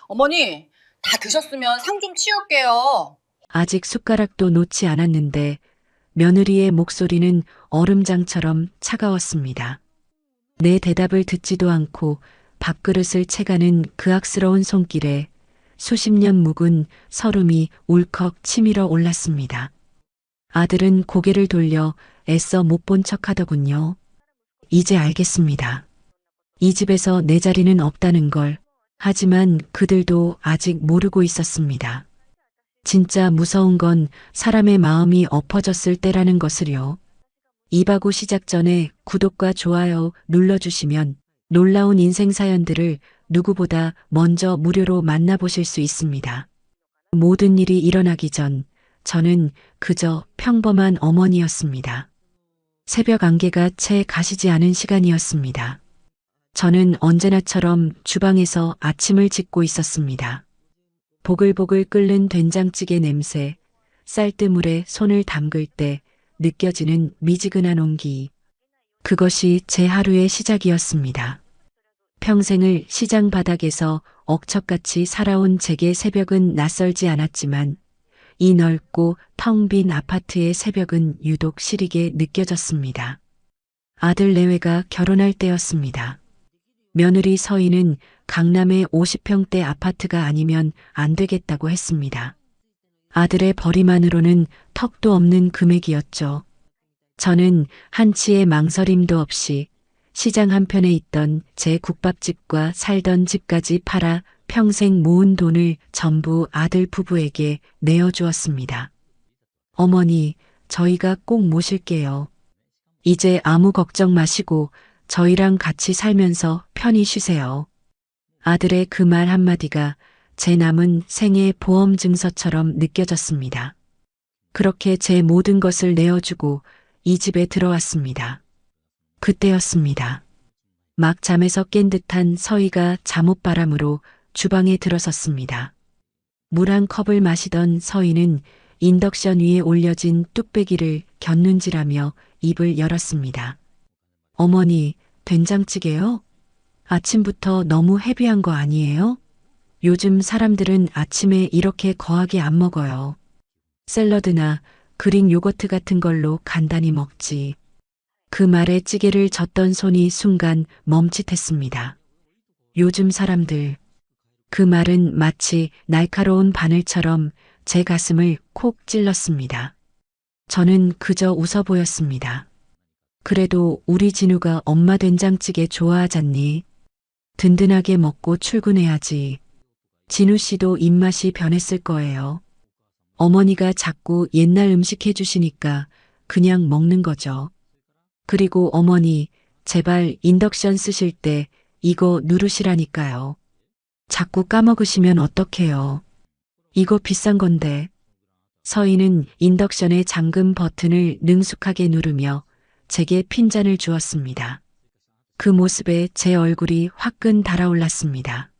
어머니, 다 드셨으면 상 좀 치울게요. 아직 숟가락도 놓지 않았는데 며느리의 목소리는 얼음장처럼 차가웠습니다. 내 대답을 듣지도 않고 밥그릇을 채가는 그 악스러운 손길에 수십 년 묵은 설움이 울컥 치밀어 올랐습니다. 아들은 고개를 돌려 애써 못 본 척 하더군요. 이제 알겠습니다. 이 집에서 내 자리는 없다는 걸. 하지만 그들도 아직 모르고 있었습니다. 진짜 무서운 건 사람의 마음이 엎어졌을 때라는 것을요. 이바구 시작 전에 구독과 좋아요 눌러주시면 놀라운 인생 사연들을 누구보다 먼저 무료로 만나보실 수 있습니다. 모든 일이 일어나기 전 저는 그저 평범한 어머니였습니다. 새벽 안개가 채 가시지 않은 시간이었습니다. 저는 언제나처럼 주방에서 아침을 짓고 있었습니다. 보글보글 끓는 된장찌개 냄새, 쌀뜨물에 손을 담글 때 느껴지는 미지근한 온기. 그것이 제 하루의 시작이었습니다. 평생을 시장 바닥에서 억척같이 살아온 제게 새벽은 낯설지 않았지만 이 넓고 텅 빈 아파트의 새벽은 유독 시리게 느껴졌습니다. 아들 내외가 결혼할 때였습니다. 며느리 서희는 강남의 50평대 아파트가 아니면 안 되겠다고 했습니다. 아들의 벌이만으로는 턱도 없는 금액이었죠. 저는 한치의 망설임도 없이 시장 한편에 있던 제 국밥집과 살던 집까지 팔아 평생 모은 돈을 전부 아들 부부에게 내어주었습니다. 어머니, 저희가 꼭 모실게요. 이제 아무 걱정 마시고 저희랑 같이 살면서 편히 쉬세요. 아들의 그 말 한마디가 제 남은 생애 보험 증서처럼 느껴졌습니다. 그렇게 제 모든 것을 내어주고 이 집에 들어왔습니다. 그때였습니다. 막 잠에서 깬 듯한 서희가 잠옷바람으로 주방에 들어섰습니다. 물 한 컵을 마시던 서희는 인덕션 위에 올려진 뚝배기를 곁눈질하며 입을 열었습니다. 어머니, 된장찌개요? 아침부터 너무 헤비한 거 아니에요? 요즘 사람들은 아침에 이렇게 거하게 안 먹어요. 샐러드나 그릭 요거트 같은 걸로 간단히 먹지. 그 말에 찌개를 젓던 손이 순간 멈칫했습니다. 요즘 사람들. 그 말은 마치 날카로운 바늘처럼 제 가슴을 콕 찔렀습니다. 저는 그저 웃어 보였습니다. 그래도 우리 진우가 엄마 된장찌개 좋아하잖니. 든든하게 먹고 출근해야지. 진우 씨도 입맛이 변했을 거예요. 어머니가 자꾸 옛날 음식 해주시니까 그냥 먹는 거죠. 그리고 어머니, 제발 인덕션 쓰실 때 이거 누르시라니까요. 자꾸 까먹으시면 어떡해요. 이거 비싼 건데. 서희는 인덕션의 잠금 버튼을 능숙하게 누르며 제게 핀잔을 주었습니다. 그 모습에 제 얼굴이 화끈 달아올랐습니다.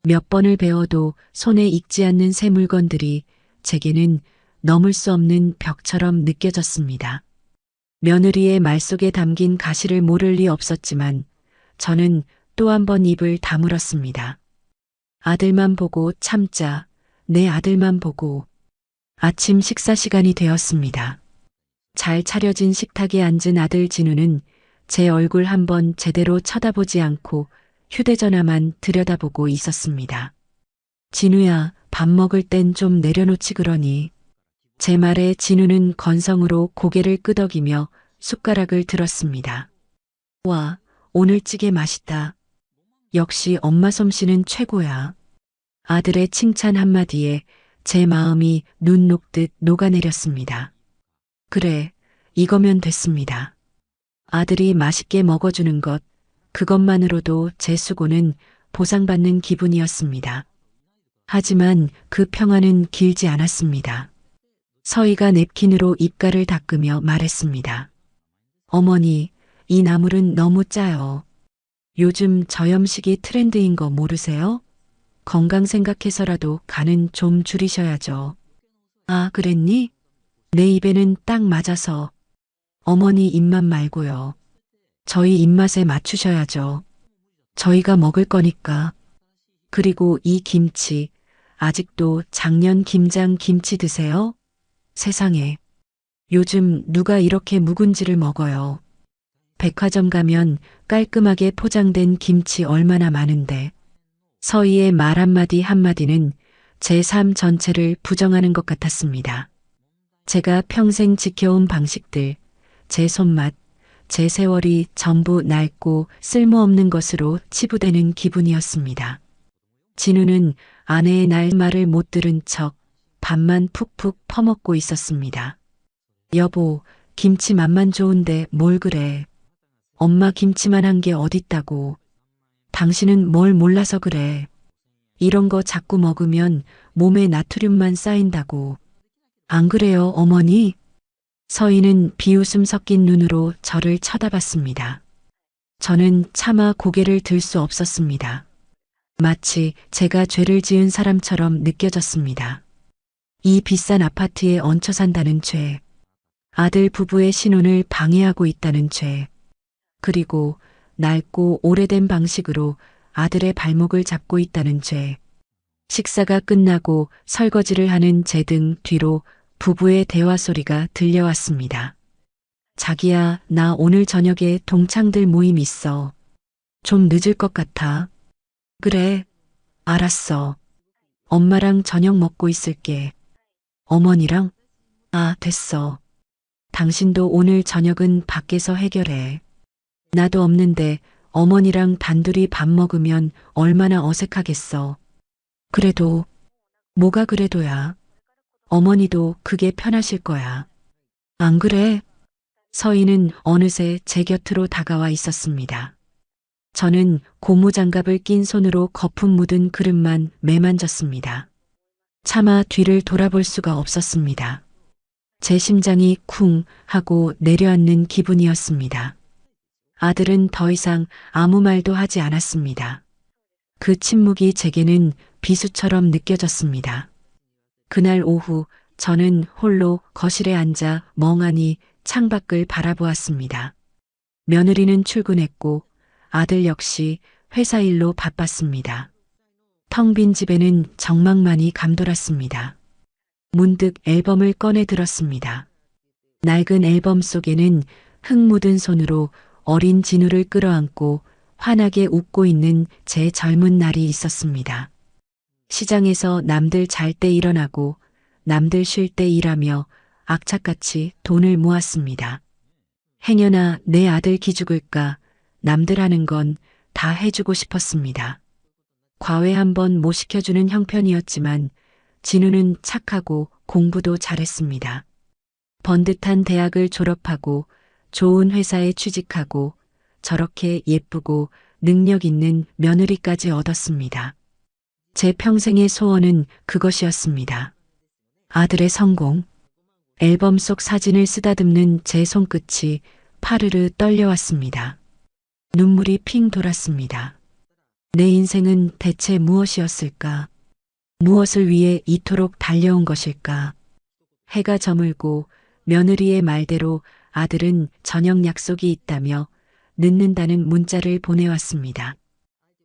몇 번을 배워도 손에 익지 않는 새 물건들이 제게는 넘을 수 없는 벽처럼 느껴졌습니다. 며느리의 말 속에 담긴 가시를 모를 리 없었지만 저는 또 한 번 입을 다물었습니다. 아들만 보고 참자, 내 아들만 보고. 아침 식사 시간이 되었습니다. 잘 차려진 식탁에 앉은 아들 진우는 제 얼굴 한번 제대로 쳐다보지 않고 휴대전화만 들여다보고 있었습니다. 진우야, 밥 먹을 땐 좀 내려놓지 그러니. 제 말에 진우는 건성으로 고개를 끄덕이며 숟가락을 들었습니다. 와, 오늘 찌개 맛있다. 역시 엄마 솜씨는 최고야. 아들의 칭찬 한마디에 제 마음이 눈 녹듯 녹아내렸습니다. 그래, 이거면 됐습니다. 아들이 맛있게 먹어주는 것, 그것만으로도 제 수고는 보상받는 기분이었습니다. 하지만 그 평화는 길지 않았습니다. 서희가 냅킨으로 입가를 닦으며 말했습니다. 어머니, 이 나물은 너무 짜요. 요즘 저염식이 트렌드인 거 모르세요? 건강 생각해서라도 간은 좀 줄이셔야죠. 아, 그랬니? 내 입에는 딱 맞아서. 어머니 입맛 말고요. 저희 입맛에 맞추셔야죠. 저희가 먹을 거니까. 그리고 이 김치, 아직도 작년 김장 김치 드세요? 세상에. 요즘 누가 이렇게 묵은지를 먹어요. 백화점 가면 깔끔하게 포장된 김치 얼마나 많은데. 서희의 말 한마디 한마디는 제 삶 전체를 부정하는 것 같았습니다. 제가 평생 지켜온 방식들, 제 손맛, 제 세월이 전부 낡고 쓸모없는 것으로 치부되는 기분이었습니다. 진우는 아내의 날 말을 못 들은 척 밥만 푹푹 퍼먹고 있었습니다. 여보, 김치 맛만 좋은데 뭘 그래. 엄마 김치만 한 게 어딨다고. 당신은 뭘 몰라서 그래. 이런 거 자꾸 먹으면 몸에 나트륨만 쌓인다고. 안 그래요, 어머니? 서희는 비웃음 섞인 눈으로 저를 쳐다봤습니다. 저는 차마 고개를 들 수 없었습니다. 마치 제가 죄를 지은 사람처럼 느껴졌습니다. 이 비싼 아파트에 얹혀 산다는 죄, 아들 부부의 신혼을 방해하고 있다는 죄, 그리고 낡고 오래된 방식으로 아들의 발목을 잡고 있다는 죄. 식사가 끝나고 설거지를 하는 제 등 뒤로 부부의 대화 소리가 들려왔습니다. 자기야, 나 오늘 저녁에 동창들 모임 있어. 좀 늦을 것 같아. 그래, 알았어. 엄마랑 저녁 먹고 있을게. 어머니랑? 아, 됐어. 당신도 오늘 저녁은 밖에서 해결해. 나도 없는데 어머니랑 단둘이 밥 먹으면 얼마나 어색하겠어. 그래도, 뭐가 그래도야. 어머니도 그게 편하실 거야. 안 그래? 서희는 어느새 제 곁으로 다가와 있었습니다. 저는 고무장갑을 낀 손으로 거품 묻은 그릇만 매만졌습니다. 차마 뒤를 돌아볼 수가 없었습니다. 제 심장이 쿵 하고 내려앉는 기분이었습니다. 아들은 더 이상 아무 말도 하지 않았습니다. 그 침묵이 제게는 비수처럼 느껴졌습니다. 그날 오후 저는 홀로 거실에 앉아 멍하니 창밖을 바라보았습니다. 며느리는 출근했고 아들 역시 회사 일로 바빴습니다. 텅 빈 집에는 정막만이 감돌았습니다. 문득 앨범을 꺼내 들었습니다. 낡은 앨범 속에는 흙 묻은 손으로 어린 진우를 끌어안고 환하게 웃고 있는 제 젊은 날이 있었습니다. 시장에서 남들 잘 때 일어나고 남들 쉴 때 일하며 악착같이 돈을 모았습니다. 행여나 내 아들 기죽을까 남들 하는 건 다 해주고 싶었습니다. 과외 한번 못 시켜주는 형편이었지만 진우는 착하고 공부도 잘했습니다. 번듯한 대학을 졸업하고 좋은 회사에 취직하고 저렇게 예쁘고 능력 있는 며느리까지 얻었습니다. 제 평생의 소원은 그것이었습니다. 아들의 성공. 앨범 속 사진을 쓰다듬는 제 손끝이 파르르 떨려왔습니다. 눈물이 핑 돌았습니다. 내 인생은 대체 무엇이었을까? 무엇을 위해 이토록 달려온 것일까? 해가 저물고 며느리의 말대로 아들은 저녁 약속이 있다며 늦는다는 문자를 보내왔습니다.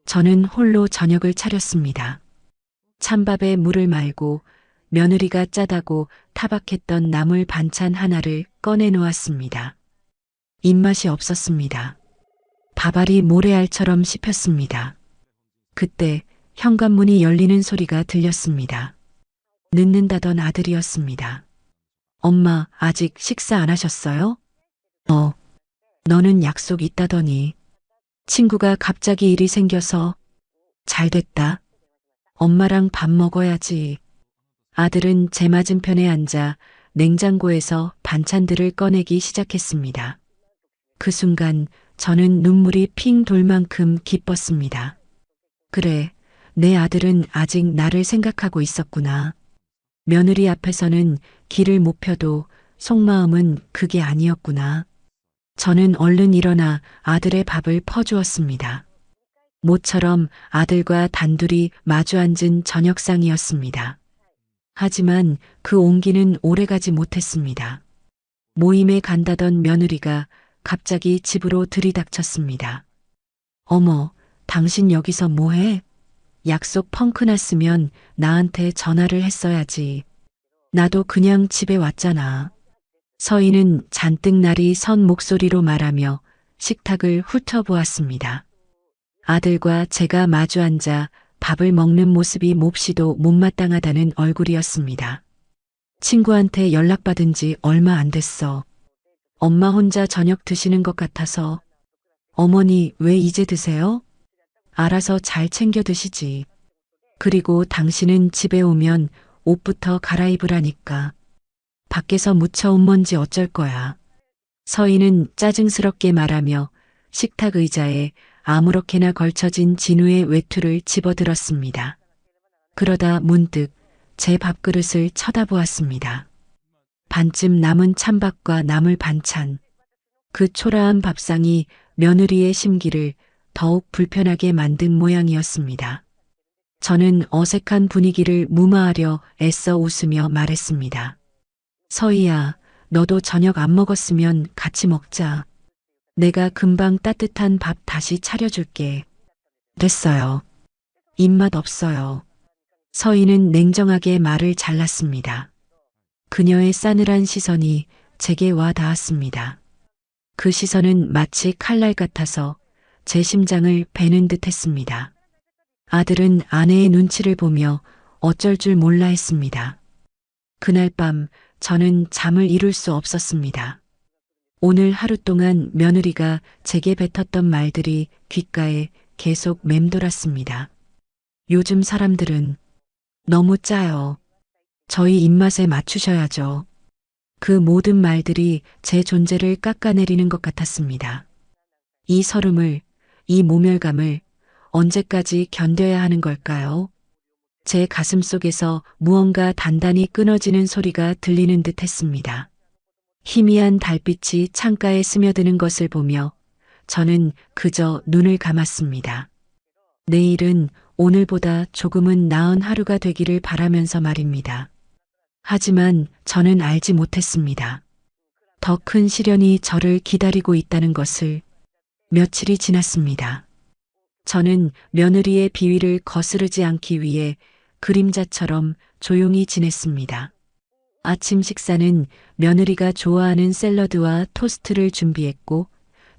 저는 홀로 저녁을 차렸습니다. 찬밥에 물을 말고 며느리가 짜다고 타박했던 나물 반찬 하나를 꺼내 놓았습니다. 입맛이 없었습니다. 밥알이 모래알처럼 씹혔습니다. 그때 현관문이 열리는 소리가 들렸습니다. 늦는다던 아들이었습니다. 엄마, 아직 식사 안 하셨어요? 너는 약속 있다더니. 친구가 갑자기 일이 생겨서. 잘 됐다. 엄마랑 밥 먹어야지. 아들은 제 맞은편에 앉아 냉장고에서 반찬들을 꺼내기 시작했습니다. 그 순간 저는 눈물이 핑 돌 만큼 기뻤습니다. 그래, 내 아들은 아직 나를 생각하고 있었구나. 며느리 앞에서는 길을 못 펴도 속마음은 그게 아니었구나. 저는 얼른 일어나 아들의 밥을 퍼주었습니다. 모처럼 아들과 단둘이 마주 앉은 저녁상이었습니다. 하지만 그 온기는 오래가지 못했습니다. 모임에 간다던 며느리가 갑자기 집으로 들이닥쳤습니다. 어머, 당신 여기서 뭐해? 약속 펑크 났으면 나한테 전화를 했어야지. 나도 그냥 집에 왔잖아. 서희는 잔뜩 날이 선 목소리로 말하며 식탁을 훑어보았습니다. 아들과 제가 마주 앉아 밥을 먹는 모습이 몹시도 못마땅하다는 얼굴이었습니다. 친구한테 연락받은 지 얼마 안 됐어. 엄마 혼자 저녁 드시는 것 같아서. 어머니 왜 이제 드세요? 알아서 잘 챙겨 드시지. 그리고 당신은 집에 오면 옷부터 갈아입으라니까. 밖에서 묻혀온 먼지 어쩔 거야. 서희는 짜증스럽게 말하며 식탁 의자에 아무렇게나 걸쳐진 진우의 외투를 집어들었습니다. 그러다 문득 제 밥그릇을 쳐다보았습니다. 반쯤 남은 찬밥과 나물 반찬. 그 초라한 밥상이 며느리의 심기를 더욱 불편하게 만든 모양이었습니다. 저는 어색한 분위기를 무마하려 애써 웃으며 말했습니다. 서희야, 너도 저녁 안 먹었으면 같이 먹자. 내가 금방 따뜻한 밥 다시 차려줄게. 됐어요. 입맛 없어요. 서희는 냉정하게 말을 잘랐습니다. 그녀의 싸늘한 시선이 제게 와 닿았습니다. 그 시선은 마치 칼날 같아서 제 심장을 베는 듯 했습니다. 아들은 아내의 눈치를 보며 어쩔 줄 몰라 했습니다. 그날 밤 저는 잠을 이룰 수 없었습니다. 오늘 하루 동안 며느리가 제게 뱉었던 말들이 귓가에 계속 맴돌았습니다. 요즘 사람들은 너무 짜요. 저희 입맛에 맞추셔야죠. 그 모든 말들이 제 존재를 깎아내리는 것 같았습니다. 이 서름을, 이 모멸감을 언제까지 견뎌야 하는 걸까요? 제 가슴 속에서 무언가 단단히 끊어지는 소리가 들리는 듯 했습니다. 희미한 달빛이 창가에 스며드는 것을 보며 저는 그저 눈을 감았습니다. 내일은 오늘보다 조금은 나은 하루가 되기를 바라면서 말입니다. 하지만 저는 알지 못했습니다. 더 큰 시련이 저를 기다리고 있다는 것을. 며칠이 지났습니다. 저는 며느리의 비위를 거스르지 않기 위해 그림자처럼 조용히 지냈습니다. 아침 식사는 며느리가 좋아하는 샐러드와 토스트를 준비했고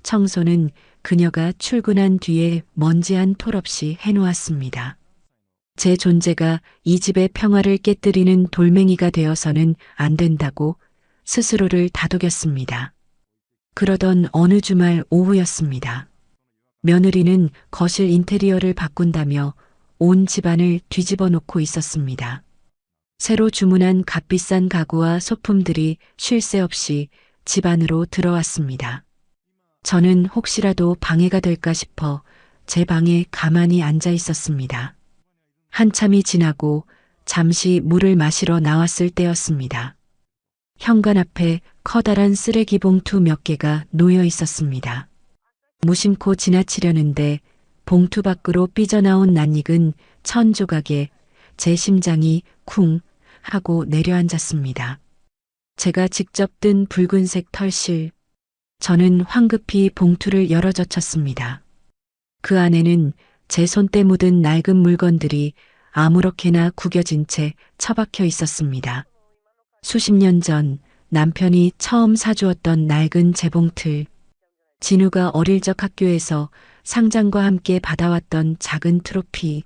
청소는 그녀가 출근한 뒤에 먼지 한 톨 없이 해놓았습니다. 제 존재가 이 집의 평화를 깨뜨리는 돌멩이가 되어서는 안 된다고 스스로를 다독였습니다. 그러던 어느 주말 오후였습니다. 며느리는 거실 인테리어를 바꾼다며 온 집안을 뒤집어 놓고 있었습니다. 새로 주문한 값비싼 가구와 소품들이 쉴 새 없이 집 안으로 들어왔습니다. 저는 혹시라도 방해가 될까 싶어 제 방에 가만히 앉아 있었습니다. 한참이 지나고 잠시 물을 마시러 나왔을 때였습니다. 현관 앞에 커다란 쓰레기 봉투 몇 개가 놓여 있었습니다. 무심코 지나치려는데 봉투 밖으로 삐져나온 낯익은 천 조각에 제 심장이 쿵 하고 내려앉았습니다. 제가 직접 뜬 붉은색 털실. 저는 황급히 봉투를 열어젖혔습니다. 그 안에는 제 손때 묻은 낡은 물건들이 아무렇게나 구겨진 채 처박혀 있었습니다. 수십 년 전 남편이 처음 사주었던 낡은 재봉틀. 진우가 어릴 적 학교에서 상장과 함께 받아왔던 작은 트로피.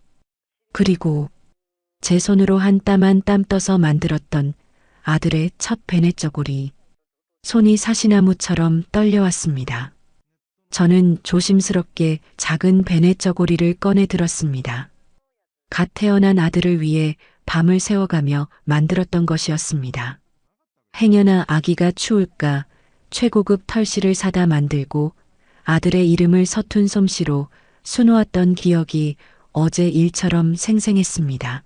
그리고 제 손으로 한 땀 한 땀 떠서 만들었던 아들의 첫 베네 저고리. 손이 사시나무처럼 떨려왔습니다. 저는 조심스럽게 작은 베네 저고리를 꺼내 들었습니다. 갓 태어난 아들을 위해 밤을 새워가며 만들었던 것이었습니다. 행여나 아기가 추울까 최고급 털실을 사다 만들고 아들의 이름을 서툰 솜씨로 수놓았던 기억이 어제 일처럼 생생했습니다.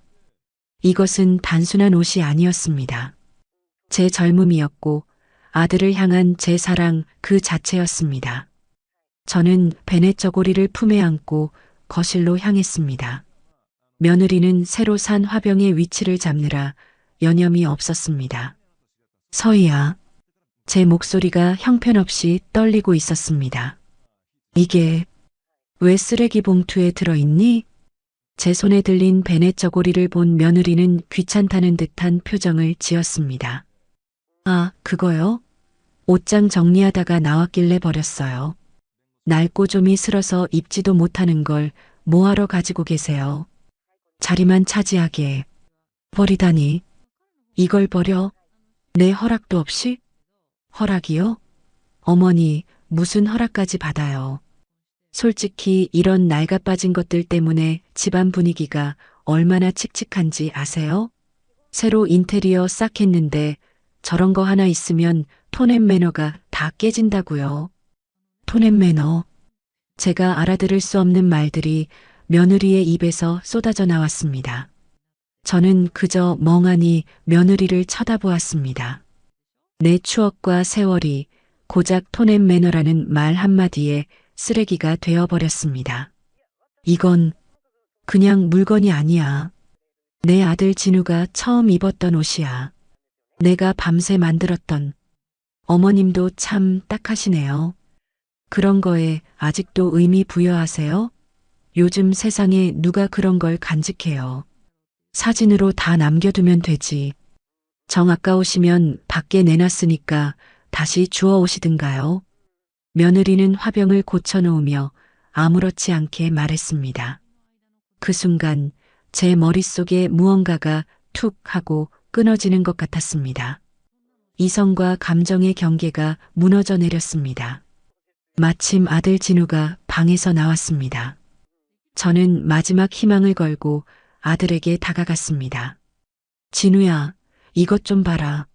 이것은 단순한 옷이 아니었습니다. 제 젊음이었고 아들을 향한 제 사랑 그 자체였습니다. 저는 베네 저고리를 품에 안고 거실로 향했습니다. 며느리는 새로 산 화병의 위치를 잡느라 여념이 없었습니다. 서희야. 제 목소리가 형편없이 떨리고 있었습니다. 이게 왜 쓰레기 봉투에 들어있니? 제 손에 들린 베넷 저고리를 본 며느리는 귀찮다는 듯한 표정을 지었습니다. 아, 그거요? 옷장 정리하다가 나왔길래 버렸어요. 낡고 좀이 슬어서 입지도 못하는 걸 뭐하러 가지고 계세요? 자리만 차지하게. 버리다니. 이걸 버려? 내 허락도 없이? 허락이요? 어머니, 무슨 허락까지 받아요. 솔직히 이런 낡아 빠진 것들 때문에 집안 분위기가 얼마나 칙칙한지 아세요? 새로 인테리어 싹 했는데 저런 거 하나 있으면 톤앤 매너가 다 깨진다고요. 톤앤 매너. 제가 알아들을 수 없는 말들이 며느리의 입에서 쏟아져 나왔습니다. 저는 그저 멍하니 며느리를 쳐다보았습니다. 내 추억과 세월이 고작 톤앤 매너라는 말 한마디에 쓰레기가 되어버렸습니다. 이건 그냥 물건이 아니야. 내 아들 진우가 처음 입었던 옷이야. 내가 밤새 만들었던. 어머님도 참 딱하시네요. 그런 거에 아직도 의미 부여하세요? 요즘 세상에 누가 그런 걸 간직해요. 사진으로 다 남겨두면 되지. 정 아까우시면 밖에 내놨으니까 다시 주워 오시든가요. 며느리는 화병을 고쳐놓으며 아무렇지 않게 말했습니다. 그 순간 제 머릿속에 무언가가 툭 하고 끊어지는 것 같았습니다. 이성과 감정의 경계가 무너져 내렸습니다. 마침 아들 진우가 방에서 나왔습니다. 저는 마지막 희망을 걸고 아들에게 다가갔습니다. 진우야, 이것 좀 봐라.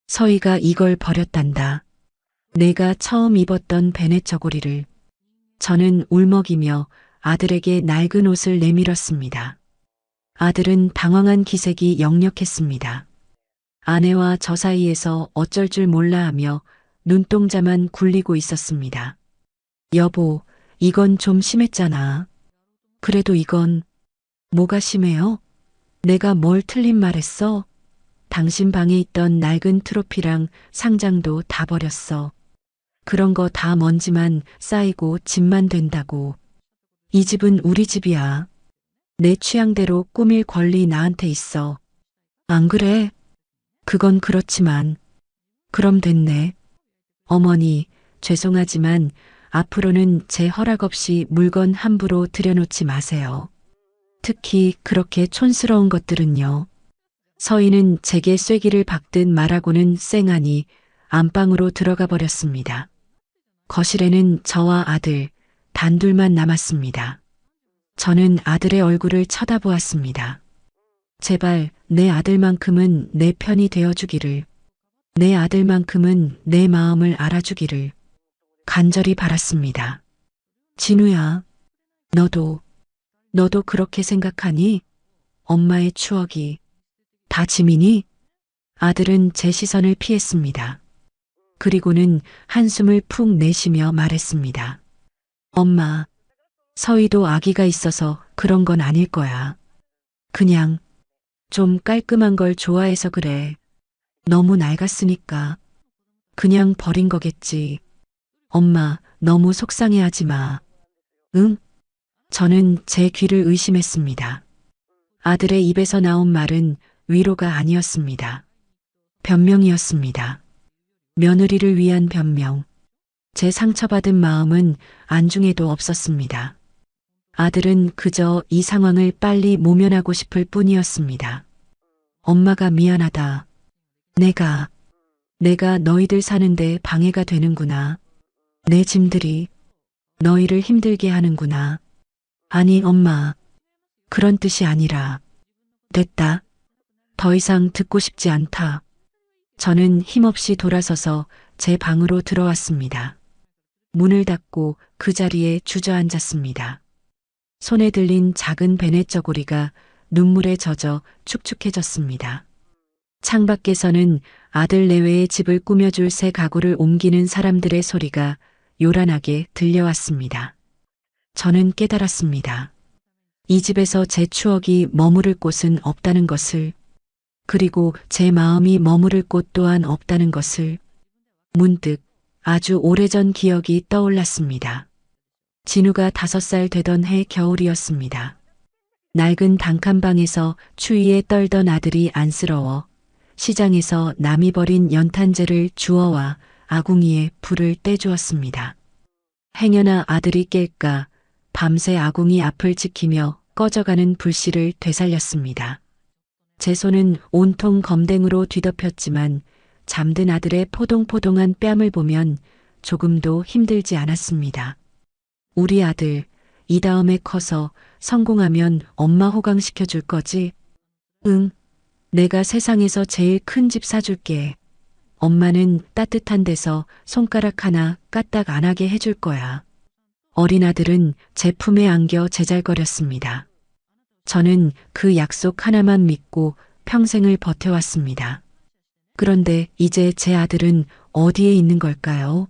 서희가 이걸 버렸단다. 내가 처음 입었던 베넷 저고리를. 저는 울먹이며 아들에게 낡은 옷을 내밀었습니다. 아들은 당황한 기색이 역력했습니다. 아내와 저 사이에서 어쩔 줄 몰라 하며 눈동자만 굴리고 있었습니다. 여보, 이건 좀 심했잖아. 그래도 이건 뭐가 심해요? 내가 뭘 틀린 말했어? 당신 방에 있던 낡은 트로피랑 상장도 다 버렸어. 그런 거 다 먼지만 쌓이고 짐만 된다고. 이 집은 우리 집이야. 내 취향대로 꾸밀 권리 나한테 있어. 안 그래? 그건 그렇지만. 그럼 됐네. 어머니, 죄송하지만 앞으로는 제 허락 없이 물건 함부로 들여놓지 마세요. 특히 그렇게 촌스러운 것들은요. 서희는 제게 쐐기를 박듯 말하고는 쌩하니 안방으로 들어가 버렸습니다. 거실에는 저와 아들, 단둘만 남았습니다. 저는 아들의 얼굴을 쳐다보았습니다. 제발 내 아들만큼은 내 편이 되어주기를, 내 아들만큼은 내 마음을 알아주기를 간절히 바랐습니다. 진우야, 너도 그렇게 생각하니? 엄마의 추억이 다 짐이니? 아들은 제 시선을 피했습니다. 그리고는 한숨을 푹 내쉬며 말했습니다. 엄마, 서희도 아기가 있어서 그런 건 아닐 거야. 그냥 좀 깔끔한 걸 좋아해서 그래. 너무 낡았으니까. 그냥 버린 거겠지. 엄마, 너무 속상해하지 마. 응? 저는 제 귀를 의심했습니다. 아들의 입에서 나온 말은 위로가 아니었습니다. 변명이었습니다. 며느리를 위한 변명. 제 상처받은 마음은 안중에도 없었습니다. 아들은 그저 이 상황을 빨리 모면하고 싶을 뿐이었습니다. 엄마가 미안하다. 내가 너희들 사는데 방해가 되는구나. 내 짐들이 너희를 힘들게 하는구나. 아니, 엄마. 그런 뜻이 아니라. 됐다. 더 이상 듣고 싶지 않다. 저는 힘없이 돌아서서 제 방으로 들어왔습니다. 문을 닫고 그 자리에 주저앉았습니다. 손에 들린 작은 베넷 저고리가 눈물에 젖어 축축해졌습니다. 창밖에서는 아들 내외의 집을 꾸며줄 새 가구를 옮기는 사람들의 소리가 요란하게 들려왔습니다. 저는 깨달았습니다. 이 집에서 제 추억이 머무를 곳은 없다는 것을, 그리고 제 마음이 머무를 곳 또한 없다는 것을. 문득 아주 오래전 기억이 떠올랐습니다. 진우가 5살 되던 해 겨울이었습니다. 낡은 단칸방에서 추위에 떨던 아들이 안쓰러워 시장에서 남이 버린 연탄재를 주워와 아궁이에 불을 떼주었습니다. 행여나 아들이 깰까 밤새 아궁이 앞을 지키며 꺼져가는 불씨를 되살렸습니다. 제 손은 온통 검댕으로 뒤덮였지만 잠든 아들의 포동포동한 뺨을 보면 조금도 힘들지 않았습니다. 우리 아들, 이 다음에 커서 성공하면 엄마 호강시켜 줄 거지? 응, 내가 세상에서 제일 큰 집 사줄게. 엄마는 따뜻한 데서 손가락 하나 까딱 안 하게 해줄 거야. 어린 아들은 제 품에 안겨 제잘거렸습니다. 저는 그 약속 하나만 믿고 평생을 버텨왔습니다. 그런데 이제 제 아들은 어디에 있는 걸까요?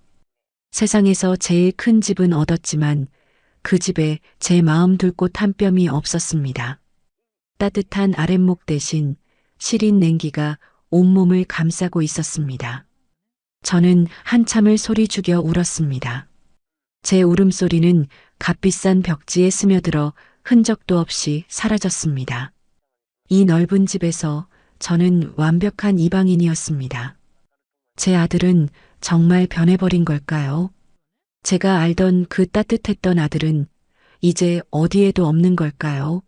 세상에서 제일 큰 집은 얻었지만 그 집에 제 마음 둘 곳 한 뼘이 없었습니다. 따뜻한 아랫목 대신 시린 냉기가 온몸을 감싸고 있었습니다. 저는 한참을 소리 죽여 울었습니다. 제 울음소리는 값비싼 벽지에 스며들어 흔적도 없이 사라졌습니다. 이 넓은 집에서 저는 완벽한 이방인이었습니다. 제 아들은 정말 변해버린 걸까요? 제가 알던 그 따뜻했던 아들은 이제 어디에도 없는 걸까요?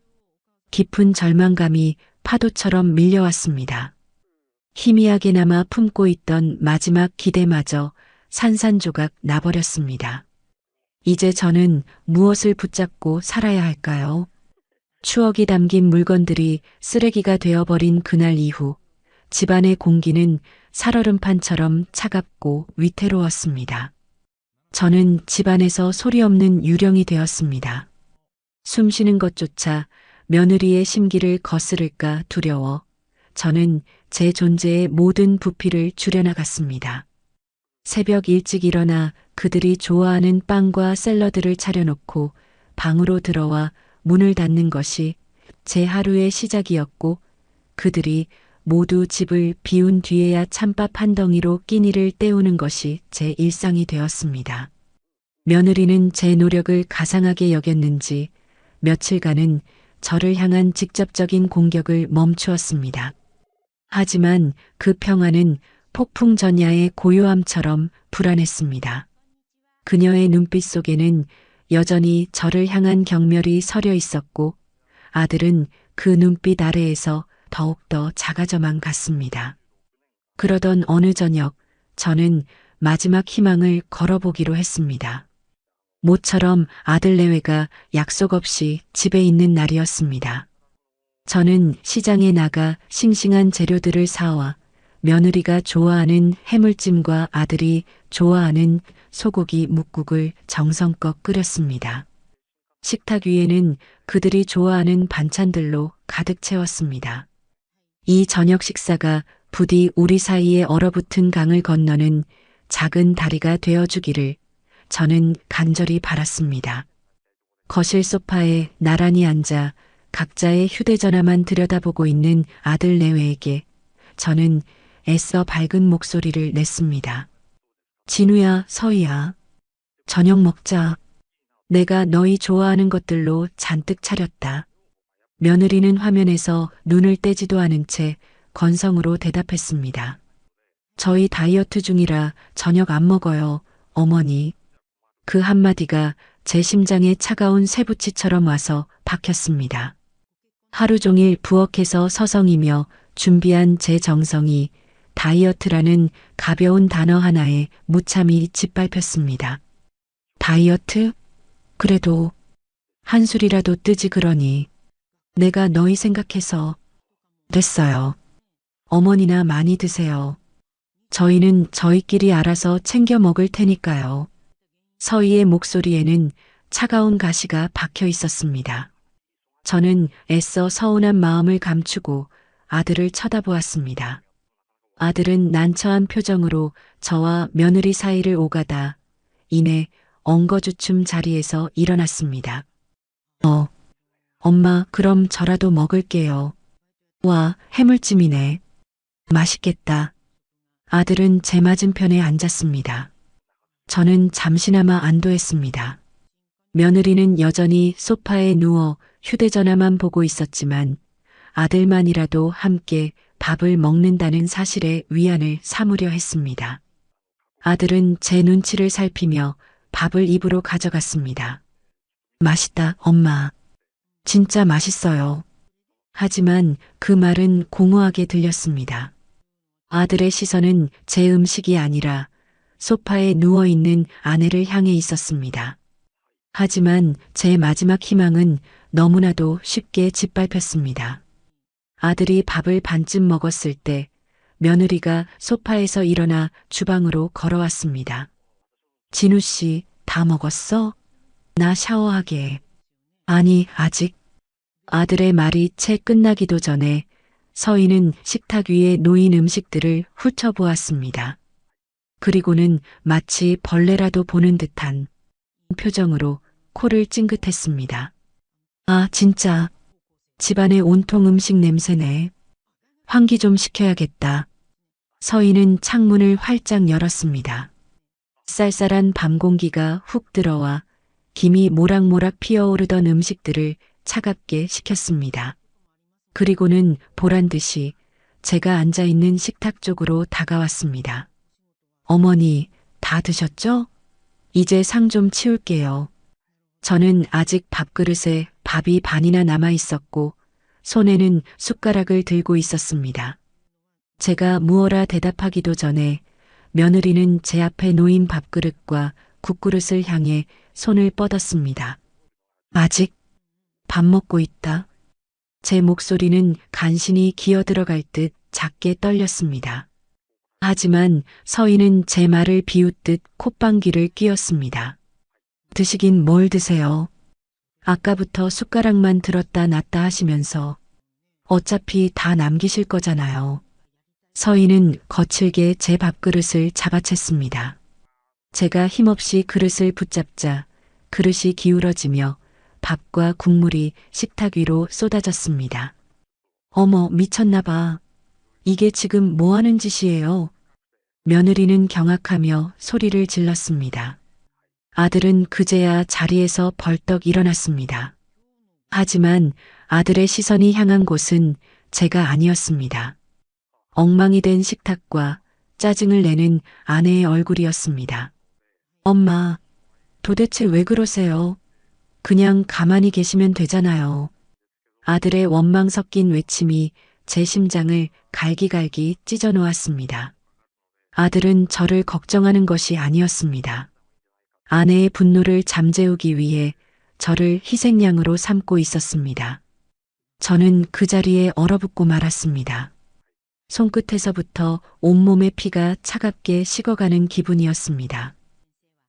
깊은 절망감이 파도처럼 밀려왔습니다. 희미하게나마 품고 있던 마지막 기대마저 산산조각 나버렸습니다. 이제 저는 무엇을 붙잡고 살아야 할까요? 추억이 담긴 물건들이 쓰레기가 되어버린 그날 이후 집안의 공기는 살얼음판처럼 차갑고 위태로웠습니다. 저는 집안에서 소리 없는 유령이 되었습니다. 숨 쉬는 것조차 며느리의 심기를 거스를까 두려워 저는 제 존재의 모든 부피를 줄여나갔습니다. 새벽 일찍 일어나 그들이 좋아하는 빵과 샐러드를 차려놓고 방으로 들어와 문을 닫는 것이 제 하루의 시작이었고 그들이 모두 집을 비운 뒤에야 찬밥 한 덩이로 끼니를 때우는 것이 제 일상이 되었습니다. 며느리는 제 노력을 가상하게 여겼는지 며칠간은 저를 향한 직접적인 공격을 멈추었습니다. 하지만 그 평화는 폭풍 전야의 고요함처럼 불안했습니다. 그녀의 눈빛 속에는 여전히 저를 향한 경멸이 서려 있었고 아들은 그 눈빛 아래에서 더욱더 작아져만 갔습니다. 그러던 어느 저녁 저는 마지막 희망을 걸어보기로 했습니다. 모처럼 아들 내외가 약속 없이 집에 있는 날이었습니다. 저는 시장에 나가 싱싱한 재료들을 사와 며느리가 좋아하는 해물찜과 아들이 좋아하는 소고기 묵국을 정성껏 끓였습니다. 식탁 위에는 그들이 좋아하는 반찬들로 가득 채웠습니다. 이 저녁 식사가 부디 우리 사이에 얼어붙은 강을 건너는 작은 다리가 되어주기를 저는 간절히 바랐습니다. 거실 소파에 나란히 앉아 각자의 휴대전화만 들여다보고 있는 아들 내외에게 저는 애써 밝은 목소리를 냈습니다. 진우야, 서희야, 저녁 먹자. 내가 너희 좋아하는 것들로 잔뜩 차렸다. 며느리는 화면에서 눈을 떼지도 않은 채 건성으로 대답했습니다. 저희 다이어트 중이라 저녁 안 먹어요, 어머니. 그 한마디가 제 심장에 차가운 쇠붙이처럼 와서 박혔습니다. 하루 종일 부엌에서 서성이며 준비한 제 정성이 다이어트라는 가벼운 단어 하나에 무참히 짓밟혔습니다. 다이어트? 그래도 한술이라도 뜨지 그러니 내가 너희 생각해서 됐어요. 어머니나 많이 드세요. 저희는 저희끼리 알아서 챙겨 먹을 테니까요. 서희의 목소리에는 차가운 가시가 박혀 있었습니다. 저는 애써 서운한 마음을 감추고 아들을 쳐다보았습니다. 아들은 난처한 표정으로 저와 며느리 사이를 오가다 이내 엉거주춤 자리에서 일어났습니다. 엄마, 그럼 저라도 먹을게요. 와, 해물찜이네. 맛있겠다. 아들은 제 맞은편에 앉았습니다. 저는 잠시나마 안도했습니다. 며느리는 여전히 소파에 누워 휴대전화만 보고 있었지만 아들만이라도 함께 밥을 먹는다는 사실에 위안을 삼으려 했습니다. 아들은 제 눈치를 살피며 밥을 입으로 가져갔습니다. 맛있다, 엄마. 진짜 맛있어요. 하지만 그 말은 공허하게 들렸습니다. 아들의 시선은 제 음식이 아니라 소파에 누워있는 아내를 향해 있었습니다. 하지만 제 마지막 희망은 너무나도 쉽게 짓밟혔습니다. 아들이 밥을 반쯤 먹었을 때 며느리가 소파에서 일어나 주방으로 걸어왔습니다. 진우 씨, 다 먹었어? 나 샤워하게. 아니, 아직. 아들의 말이 채 끝나기도 전에 서희는 식탁 위에 놓인 음식들을 훑어보았습니다. 그리고는 마치 벌레라도 보는 듯한 표정으로 코를 찡긋했습니다. 아, 진짜. 집안에 온통 음식 냄새네. 환기 좀 시켜야겠다. 서희는 창문을 활짝 열었습니다. 쌀쌀한 밤 공기가 훅 들어와 김이 모락모락 피어오르던 음식들을 차갑게 식혔습니다. 그리고는 보란 듯이 제가 앉아있는 식탁 쪽으로 다가왔습니다. 어머니, 다 드셨죠? 이제 상 좀 치울게요. 저는 아직 밥그릇에 밥이 반이나 남아 있었고 손에는 숟가락을 들고 있었습니다. 제가 무어라 대답하기도 전에 며느리는 제 앞에 놓인 밥그릇과 국그릇을 향해 손을 뻗었습니다. 아직 밥 먹고 있다. 제 목소리는 간신히 기어 들어갈 듯 작게 떨렸습니다. 하지만 서희는 제 말을 비웃듯 콧방귀를 뀌었습니다. 드시긴 뭘 드세요? 아까부터 숟가락만 들었다 놨다 하시면서 어차피 다 남기실 거잖아요. 서희는 거칠게 제 밥그릇을 잡아챘습니다. 제가 힘없이 그릇을 붙잡자 그릇이 기울어지며 밥과 국물이 식탁 위로 쏟아졌습니다. 어머, 미쳤나 봐. 이게 지금 뭐 하는 짓이에요? 며느리는 경악하며 소리를 질렀습니다. 아들은 그제야 자리에서 벌떡 일어났습니다. 하지만 아들의 시선이 향한 곳은 제가 아니었습니다. 엉망이 된 식탁과 짜증을 내는 아내의 얼굴이었습니다. 엄마, 도대체 왜 그러세요? 그냥 가만히 계시면 되잖아요. 아들의 원망 섞인 외침이 제 심장을 갈기갈기 찢어 놓았습니다. 아들은 저를 걱정하는 것이 아니었습니다. 아내의 분노를 잠재우기 위해 저를 희생양으로 삼고 있었습니다. 저는 그 자리에 얼어붙고 말았습니다. 손끝에서부터 온몸의 피가 차갑게 식어가는 기분이었습니다.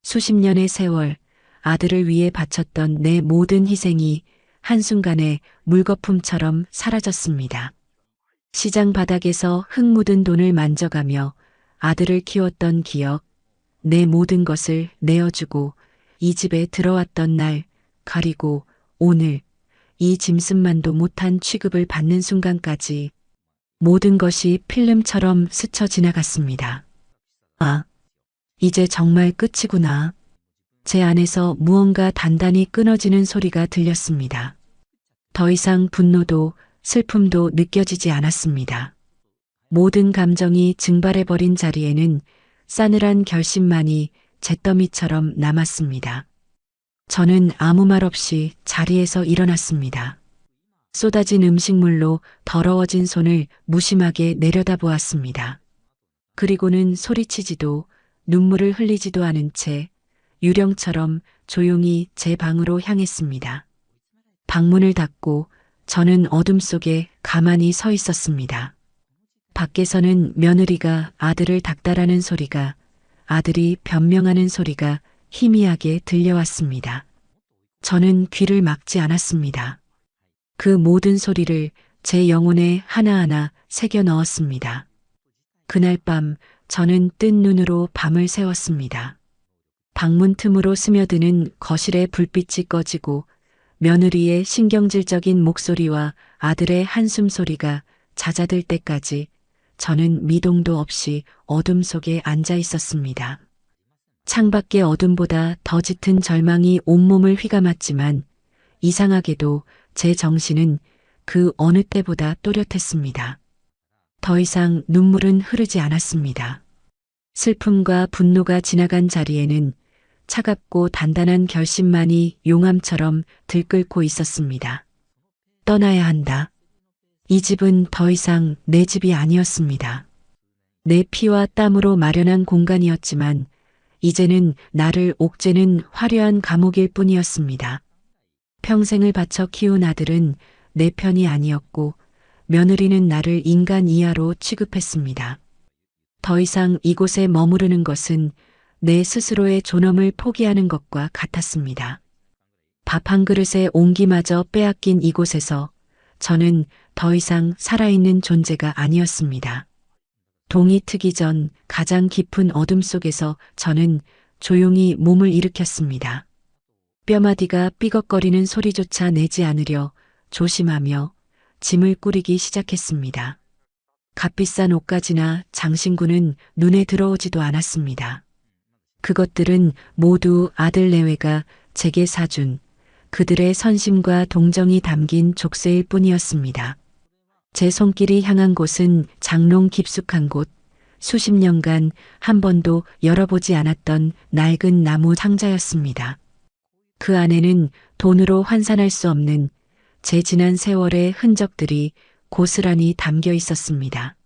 수십 년의 세월, 아들을 위해 바쳤던 내 모든 희생이 한순간에 물거품처럼 사라졌습니다. 시장 바닥에서 흙 묻은 돈을 만져가며 아들을 키웠던 기억, 내 모든 것을 내어주고 이 집에 들어왔던 날, 그리고 오늘 이 짐승만도 못한 취급을 받는 순간까지 모든 것이 필름처럼 스쳐 지나갔습니다. 아, 이제 정말 끝이구나. 제 안에서 무언가 단단히 끊어지는 소리가 들렸습니다. 더 이상 분노도 슬픔도 느껴지지 않았습니다. 모든 감정이 증발해버린 자리에는 싸늘한 결심만이 잿더미처럼 남았습니다. 저는 아무 말 없이 자리에서 일어났습니다. 쏟아진 음식물로 더러워진 손을 무심하게 내려다보았습니다. 그리고는 소리치지도 눈물을 흘리지도 않은 채 유령처럼 조용히 제 방으로 향했습니다. 방문을 닫고 저는 어둠 속에 가만히 서 있었습니다. 밖에서는 며느리가 아들을 닥달하는 소리가, 아들이 변명하는 소리가 희미하게 들려왔습니다. 저는 귀를 막지 않았습니다. 그 모든 소리를 제 영혼에 하나하나 새겨 넣었습니다. 그날 밤 저는 뜬 눈으로 밤을 새웠습니다. 방문 틈으로 스며드는 거실의 불빛이 꺼지고 며느리의 신경질적인 목소리와 아들의 한숨 소리가 잦아들 때까지 저는 미동도 없이 어둠 속에 앉아 있었습니다. 창밖의 어둠보다 더 짙은 절망이 온몸을 휘감았지만 이상하게도 제 정신은 그 어느 때보다 또렷했습니다. 더 이상 눈물은 흐르지 않았습니다. 슬픔과 분노가 지나간 자리에는 차갑고 단단한 결심만이 용암처럼 들끓고 있었습니다. 떠나야 한다. 이 집은 더 이상 내 집이 아니었습니다. 내 피와 땀으로 마련한 공간이었지만 이제는 나를 옥죄는 화려한 감옥일 뿐이었습니다. 평생을 바쳐 키운 아들은 내 편이 아니었고 며느리는 나를 인간 이하로 취급했습니다. 더 이상 이곳에 머무르는 것은 내 스스로의 존엄을 포기하는 것과 같았습니다. 밥 한 그릇의 온기마저 빼앗긴 이곳에서 저는 더 이상 살아있는 존재가 아니었습니다. 동이 트기 전 가장 깊은 어둠 속에서 저는 조용히 몸을 일으켰습니다. 뼈마디가 삐걱거리는 소리조차 내지 않으려 조심하며 짐을 꾸리기 시작했습니다. 값비싼 옷가지나 장신구는 눈에 들어오지도 않았습니다. 그것들은 모두 아들 내외가 제게 사준 그들의 선심과 동정이 담긴 족쇄일 뿐이었습니다. 제 손길이 향한 곳은 장롱 깊숙한 곳, 수십 년간 한 번도 열어보지 않았던 낡은 나무 상자였습니다. 그 안에는 돈으로 환산할 수 없는 제 지난 세월의 흔적들이 고스란히 담겨 있었습니다.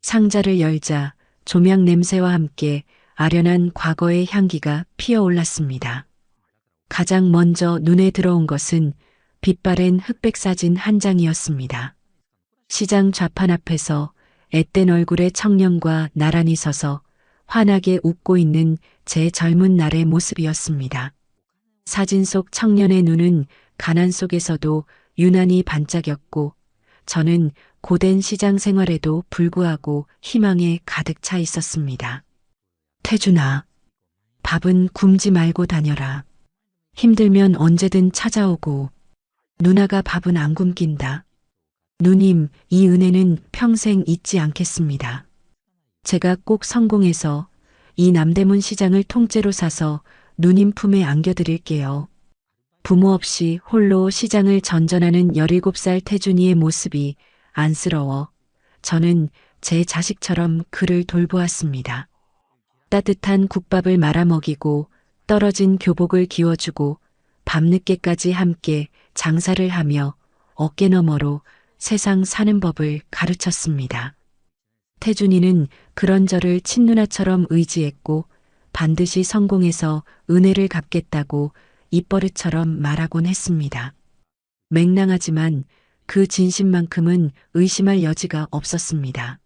상자를 열자 조명 냄새와 함께 아련한 과거의 향기가 피어올랐습니다. 가장 먼저 눈에 들어온 것은 빛바랜 흑백 사진 한 장이었습니다. 시장 좌판 앞에서 앳된 얼굴의 청년과 나란히 서서 환하게 웃고 있는 제 젊은 날의 모습이었습니다. 사진 속 청년의 눈은 가난 속에서도 유난히 반짝였고 저는 고된 시장 생활에도 불구하고 희망에 가득 차 있었습니다. 태준아, 밥은 굶지 말고 다녀라. 힘들면 언제든 찾아오고 누나가 밥은 안 굶긴다. 누님, 이 은혜는 평생 잊지 않겠습니다. 제가 꼭 성공해서 이 남대문 시장을 통째로 사서 누님 품에 안겨드릴게요. 부모 없이 홀로 시장을 전전하는 17살 태준이의 모습이 안쓰러워 저는 제 자식처럼 그를 돌보았습니다. 따뜻한 국밥을 말아 먹이고 떨어진 교복을 기워주고 밤늦게까지 함께 장사를 하며 어깨너머로 세상 사는 법을 가르쳤습니다. 태준이는 그런 저를 친누나처럼 의지했고 반드시 성공해서 은혜를 갚겠다고 입버릇처럼 말하곤 했습니다. 맹랑하지만 그 진심만큼은 의심할 여지가 없었습니다.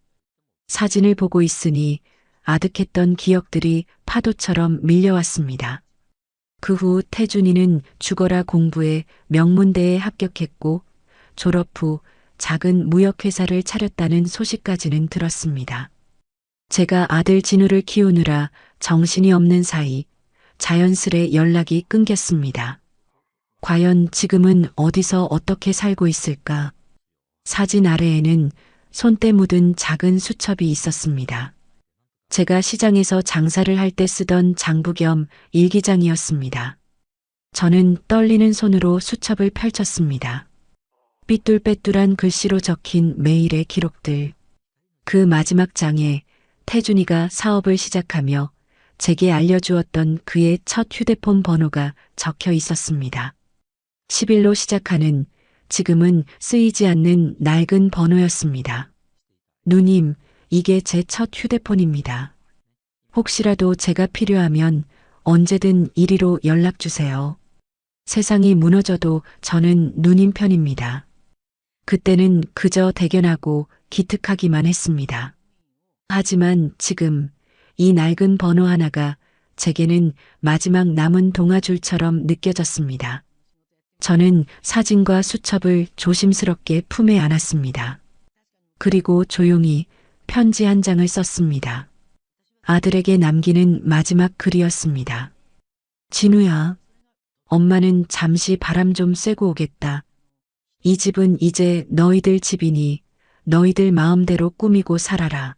사진을 보고 있으니 아득했던 기억들이 파도처럼 밀려왔습니다. 그 후 태준이는 죽어라 공부에 명문대에 합격했고 졸업 후 작은 무역회사를 차렸다는 소식까지는 들었습니다. 제가 아들 진우를 키우느라 정신이 없는 사이 자연스레 연락이 끊겼습니다. 과연 지금은 어디서 어떻게 살고 있을까? 사진 아래에는 손때 묻은 작은 수첩이 있었습니다. 제가 시장에서 장사를 할 때 쓰던 장부 겸 일기장이었습니다. 저는 떨리는 손으로 수첩을 펼쳤습니다. 삐뚤빼뚤한 글씨로 적힌 매일의 기록들. 그 마지막 장에 태준이가 사업을 시작하며 제게 알려주었던 그의 첫 휴대폰 번호가 적혀 있었습니다. 11로 시작하는 지금은 쓰이지 않는 낡은 번호였습니다. 누님, 이게 제 첫 휴대폰입니다. 혹시라도 제가 필요하면 언제든 이리로 연락 주세요. 세상이 무너져도 저는 누님 편입니다. 그때는 그저 대견하고 기특하기만 했습니다. 하지만 지금 이 낡은 번호 하나가 제게는 마지막 남은 동아줄처럼 느껴졌습니다. 저는 사진과 수첩을 조심스럽게 품에 안았습니다. 그리고 조용히 편지 한 장을 썼습니다. 아들에게 남기는 마지막 글이었습니다. 진우야, 엄마는 잠시 바람 좀 쐬고 오겠다. 이 집은 이제 너희들 집이니 너희들 마음대로 꾸미고 살아라.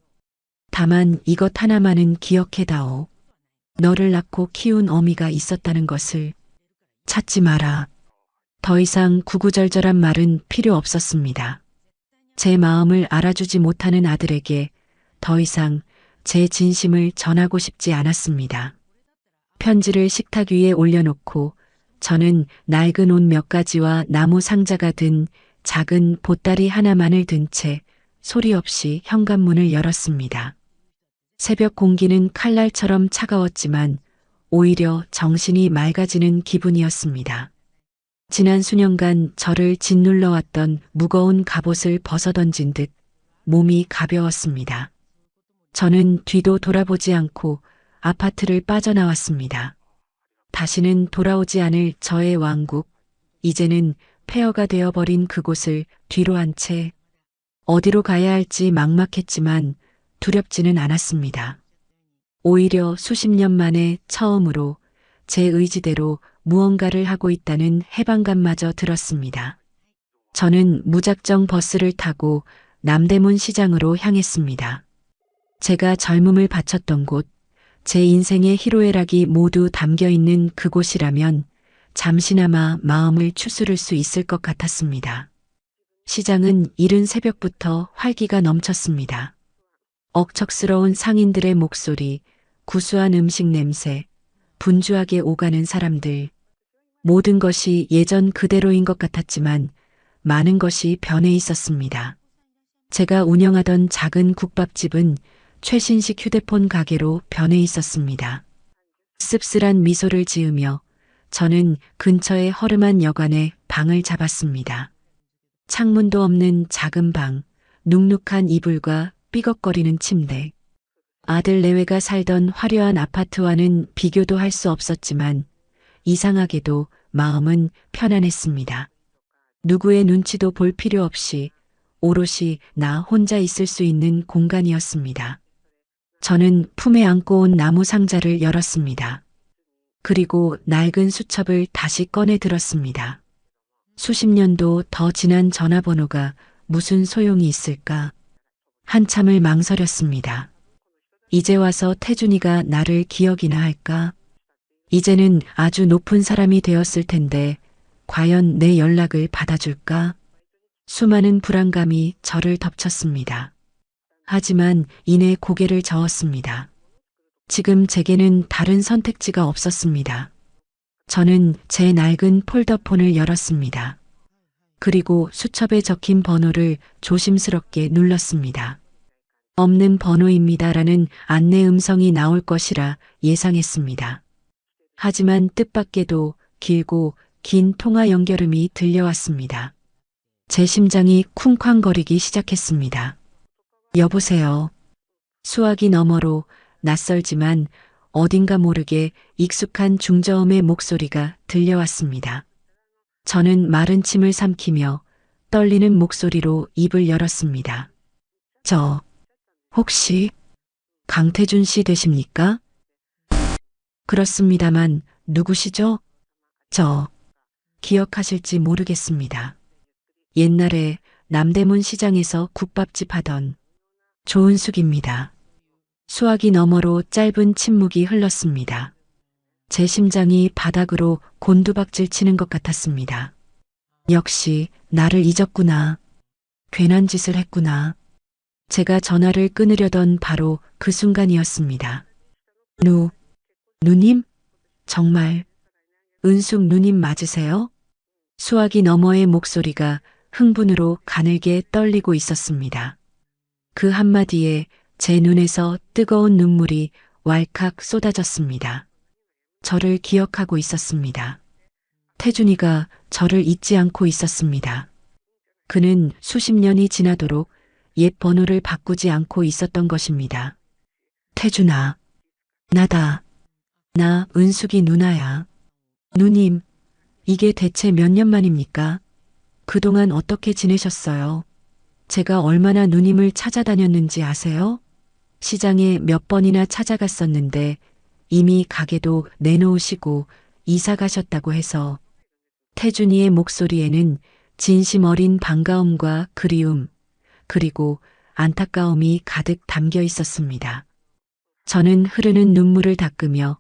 다만 이것 하나만은 기억해다오. 너를 낳고 키운 어미가 있었다는 것을 찾지 마라. 더 이상 구구절절한 말은 필요 없었습니다. 제 마음을 알아주지 못하는 아들에게 더 이상 제 진심을 전하고 싶지 않았습니다. 편지를 식탁 위에 올려놓고 저는 낡은 옷 몇 가지와 나무 상자가 든 작은 보따리 하나만을 든 채 소리 없이 현관문을 열었습니다. 새벽 공기는 칼날처럼 차가웠지만 오히려 정신이 맑아지는 기분이었습니다. 지난 수년간 저를 짓눌러왔던 무거운 갑옷을 벗어던진 듯 몸이 가벼웠습니다. 저는 뒤도 돌아보지 않고 아파트를 빠져나왔습니다. 다시는 돌아오지 않을 저의 왕국, 이제는 폐허가 되어버린 그곳을 뒤로 한 채 어디로 가야 할지 막막했지만 두렵지는 않았습니다. 오히려 수십 년 만에 처음으로 제 의지대로 무언가를 하고 있다는 해방감마저 들었습니다. 저는 무작정 버스를 타고 남대문 시장으로 향했습니다. 제가 젊음을 바쳤던 곳, 제 인생의 희로애락이 모두 담겨 있는 그곳이라면 잠시나마 마음을 추스를 수 있을 것 같았습니다. 시장은 이른 새벽부터 활기가 넘쳤습니다. 억척스러운 상인들의 목소리, 구수한 음식 냄새, 분주하게 오가는 사람들. 모든 것이 예전 그대로인 것 같았지만 많은 것이 변해 있었습니다. 제가 운영하던 작은 국밥집은 최신식 휴대폰 가게로 변해 있었습니다. 씁쓸한 미소를 지으며 저는 근처의 허름한 여관에 방을 잡았습니다. 창문도 없는 작은 방, 눅눅한 이불과 삐걱거리는 침대. 아들 내외가 살던 화려한 아파트와는 비교도 할 수 없었지만 이상하게도 마음은 편안했습니다. 누구의 눈치도 볼 필요 없이 오롯이 나 혼자 있을 수 있는 공간이었습니다. 저는 품에 안고 온 나무 상자를 열었습니다. 그리고 낡은 수첩을 다시 꺼내 들었습니다. 수십 년도 더 지난 전화번호가 무슨 소용이 있을까? 한참을 망설였습니다. 이제 와서 태준이가 나를 기억이나 할까? 이제는 아주 높은 사람이 되었을 텐데 과연 내 연락을 받아줄까? 수많은 불안감이 저를 덮쳤습니다. 하지만 이내 고개를 저었습니다. 지금 제게는 다른 선택지가 없었습니다. 저는 제 낡은 폴더폰을 열었습니다. 그리고 수첩에 적힌 번호를 조심스럽게 눌렀습니다. 없는 번호입니다라는 안내 음성이 나올 것이라 예상했습니다. 하지만 뜻밖에도 길고 긴 통화 연결음이 들려왔습니다. 제 심장이 쿵쾅거리기 시작했습니다. 여보세요. 수화기 너머로 낯설지만 어딘가 모르게 익숙한 중저음의 목소리가 들려왔습니다. 저는 마른 침을 삼키며 떨리는 목소리로 입을 열었습니다. 혹시 강태준 씨 되십니까? 그렇습니다만 누구시죠? 기억하실지 모르겠습니다. 옛날에 남대문 시장에서 국밥집 하던 조은숙입니다. 수화기 너머로 짧은 침묵이 흘렀습니다. 제 심장이 바닥으로 곤두박질 치는 것 같았습니다. 역시 나를 잊었구나. 괜한 짓을 했구나. 제가 전화를 끊으려던 바로 그 순간이었습니다. 누님? 정말 은숙 누님 맞으세요? 수화기 너머의 목소리가 흥분으로 가늘게 떨리고 있었습니다. 그 한마디에 제 눈에서 뜨거운 눈물이 왈칵 쏟아졌습니다. 저를 기억하고 있었습니다. 태준이가 저를 잊지 않고 있었습니다. 그는 수십 년이 지나도록 옛 번호를 바꾸지 않고 있었던 것입니다. 태준아, 나다. 나 은숙이 누나야. 누님, 이게 대체 몇 년 만입니까? 그동안 어떻게 지내셨어요? 제가 얼마나 누님을 찾아다녔는지 아세요? 시장에 몇 번이나 찾아갔었는데 이미 가게도 내놓으시고 이사 가셨다고 해서. 태준이의 목소리에는 진심 어린 반가움과 그리움, 그리고 안타까움이 가득 담겨 있었습니다. 저는 흐르는 눈물을 닦으며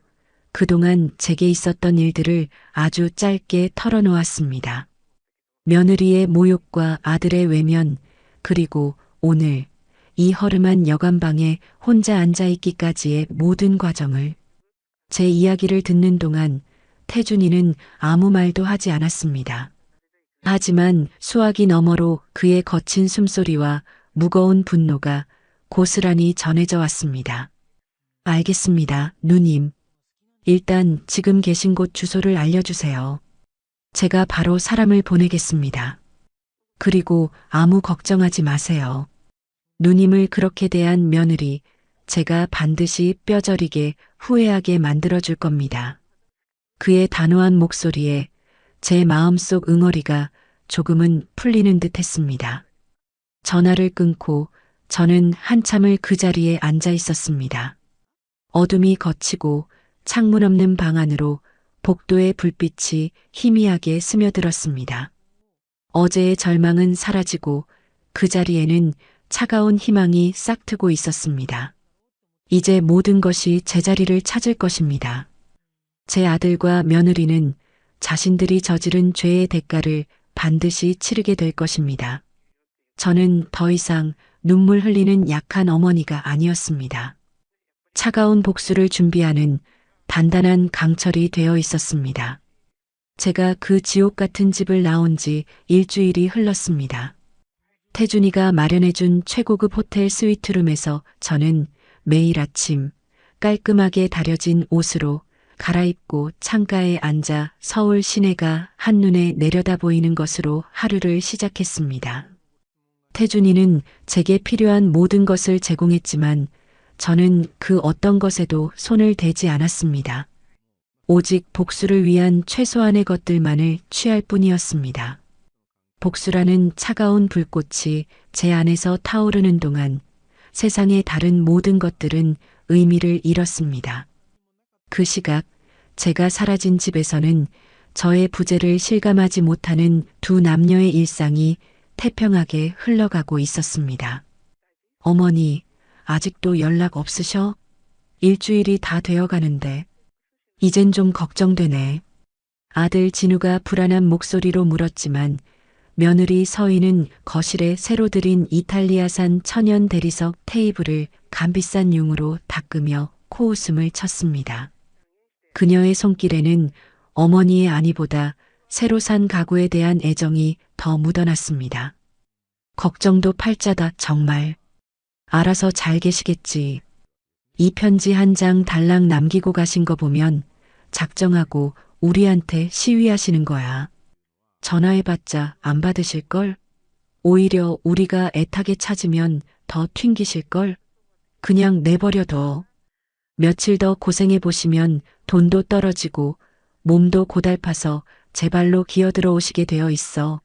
그동안 제게 있었던 일들을 아주 짧게 털어놓았습니다. 며느리의 모욕과 아들의 외면, 그리고 오늘 이 허름한 여관방에 혼자 앉아있기까지의 모든 과정을 제 이야기를 듣는 동안 태준이는 아무 말도 하지 않았습니다. 하지만 수화기 너머로 그의 거친 숨소리와 무거운 분노가 고스란히 전해져 왔습니다. 알겠습니다, 누님. 일단 지금 계신 곳 주소를 알려주세요. 제가 바로 사람을 보내겠습니다. 그리고 아무 걱정하지 마세요. 누님을 그렇게 대한 며느리, 제가 반드시 뼈저리게 후회하게 만들어줄 겁니다. 그의 단호한 목소리에 제 마음속 응어리가 조금은 풀리는 듯 했습니다. 전화를 끊고 저는 한참을 그 자리에 앉아 있었습니다. 어둠이 걷히고 창문 없는 방 안으로 복도의 불빛이 희미하게 스며들었습니다. 어제의 절망은 사라지고 그 자리에는 차가운 희망이 싹트고 있었습니다. 이제 모든 것이 제자리를 찾을 것입니다. 제 아들과 며느리는 자신들이 저지른 죄의 대가를 반드시 치르게 될 것입니다. 저는 더 이상 눈물 흘리는 약한 어머니가 아니었습니다. 차가운 복수를 준비하는 단단한 강철이 되어 있었습니다. 제가 그 지옥 같은 집을 나온 지 일주일이 흘렀습니다. 태준이가 마련해준 최고급 호텔 스위트룸에서 저는 매일 아침 깔끔하게 다려진 옷으로 갈아입고 창가에 앉아 서울 시내가 한눈에 내려다 보이는 것으로 하루를 시작했습니다. 태준이는 제게 필요한 모든 것을 제공했지만 저는 그 어떤 것에도 손을 대지 않았습니다. 오직 복수를 위한 최소한의 것들만을 취할 뿐이었습니다. 복수라는 차가운 불꽃이 제 안에서 타오르는 동안 세상의 다른 모든 것들은 의미를 잃었습니다. 그 시각 제가 사라진 집에서는 저의 부재를 실감하지 못하는 두 남녀의 일상이 태평하게 흘러가고 있었습니다. 어머니, 아직도 연락 없으셔? 일주일이 다 되어 가는데. 이젠 좀 걱정되네. 아들 진우가 불안한 목소리로 물었지만 며느리 서희는 거실에 새로 들인 이탈리아산 천연 대리석 테이블을 값비싼 융으로 닦으며 코웃음을 쳤습니다. 그녀의 손길에는 어머니의 안위보다 새로 산 가구에 대한 애정이 더 묻어났습니다. 걱정도 팔자다 정말. 알아서 잘 계시겠지. 이 편지 한 장 달랑 남기고 가신 거 보면 작정하고 우리한테 시위하시는 거야. 전화해봤자 안 받으실걸? 오히려 우리가 애타게 찾으면 더 튕기실걸? 그냥 내버려둬. 며칠 더 고생해 보시면 돈도 떨어지고 몸도 고달파서 제 발로 기어들어 오시게 되어 있어.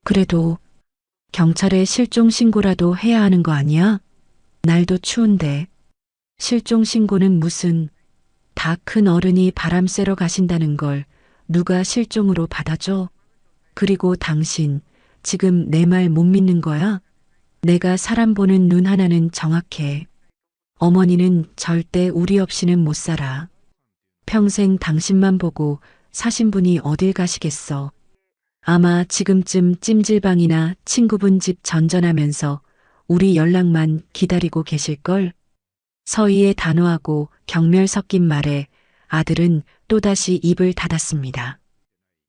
그래도 경찰에 실종 신고라도 해야 하는 거 아니야? 날도 추운데. 실종 신고는 무슨, 다 큰 어른이 바람 쐬러 가신다는 걸 누가 실종으로 받아줘? 그리고 당신 지금 내 말 못 믿는 거야? 내가 사람 보는 눈 하나는 정확해. 어머니는 절대 우리 없이는 못 살아. 평생 당신만 보고 사신 분이 어딜 가시겠어. 아마 지금쯤 찜질방이나 친구분 집 전전하면서 우리 연락만 기다리고 계실걸? 서희의 단호하고 경멸 섞인 말에 아들은 또다시 입을 닫았습니다.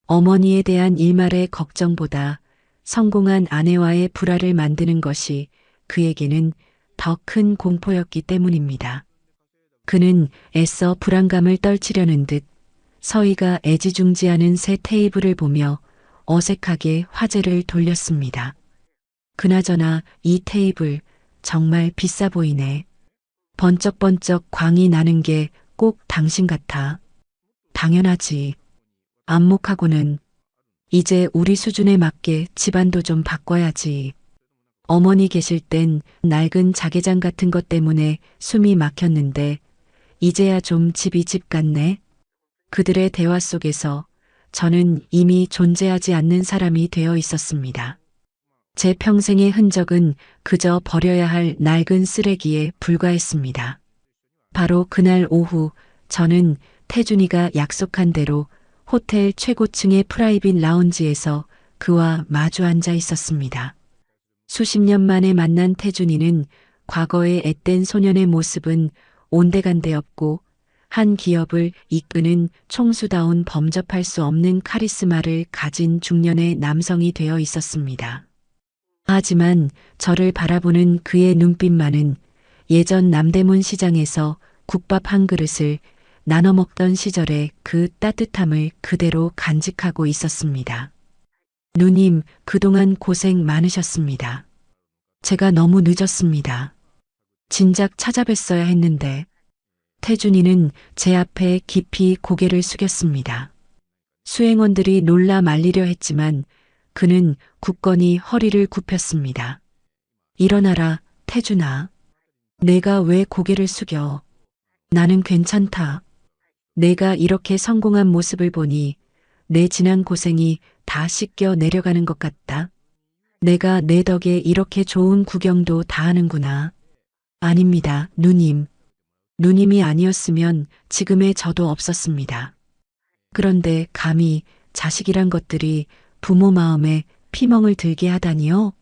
어머니에 대한 일말의 걱정보다 성공한 아내와의 불화를 만드는 것이 그에게는 더 큰 공포였기 때문입니다. 그는 애써 불안감을 떨치려는 듯 서희가 애지중지하는 새 테이블을 보며 어색하게 화제를 돌렸습니다. 그나저나 이 테이블 정말 비싸 보이네. 번쩍번쩍 광이 나는 게 꼭 당신 같아. 당연하지. 안목하고는 이제 우리 수준에 맞게 집안도 좀 바꿔야지. 어머니 계실 땐 낡은 자개장 같은 것 때문에 숨이 막혔는데 이제야 좀 집이 집 같네. 그들의 대화 속에서 저는 이미 존재하지 않는 사람이 되어 있었습니다. 제 평생의 흔적은 그저 버려야 할 낡은 쓰레기에 불과했습니다. 바로 그날 오후 저는 태준이가 약속한 대로 호텔 최고층의 프라이빗 라운지에서 그와 마주 앉아 있었습니다. 수십 년 만에 만난 태준이는 과거의 앳된 소년의 모습은 온데간데 없고 한 기업을 이끄는 총수다운 범접할 수 없는 카리스마를 가진 중년의 남성이 되어 있었습니다. 하지만 저를 바라보는 그의 눈빛만은 예전 남대문 시장에서 국밥 한 그릇을 나눠 먹던 시절의 그 따뜻함을 그대로 간직하고 있었습니다. 누님, 그동안 고생 많으셨습니다. 제가 너무 늦었습니다. 진작 찾아뵀어야 했는데. 태준이는 제 앞에 깊이 고개를 숙였습니다. 수행원들이 놀라 말리려 했지만 그는 굳건히 허리를 굽혔습니다. 일어나라, 태준아. 내가 왜 고개를 숙여? 나는 괜찮다. 내가 이렇게 성공한 모습을 보니 내 지난 고생이 다 씻겨 내려가는 것 같다. 내가 내 덕에 이렇게 좋은 구경도 다 하는구나. 아닙니다, 누님. 누님이 아니었으면 지금의 저도 없었습니다. 그런데 감히 자식이란 것들이 부모 마음에 피멍을 들게 하다니요?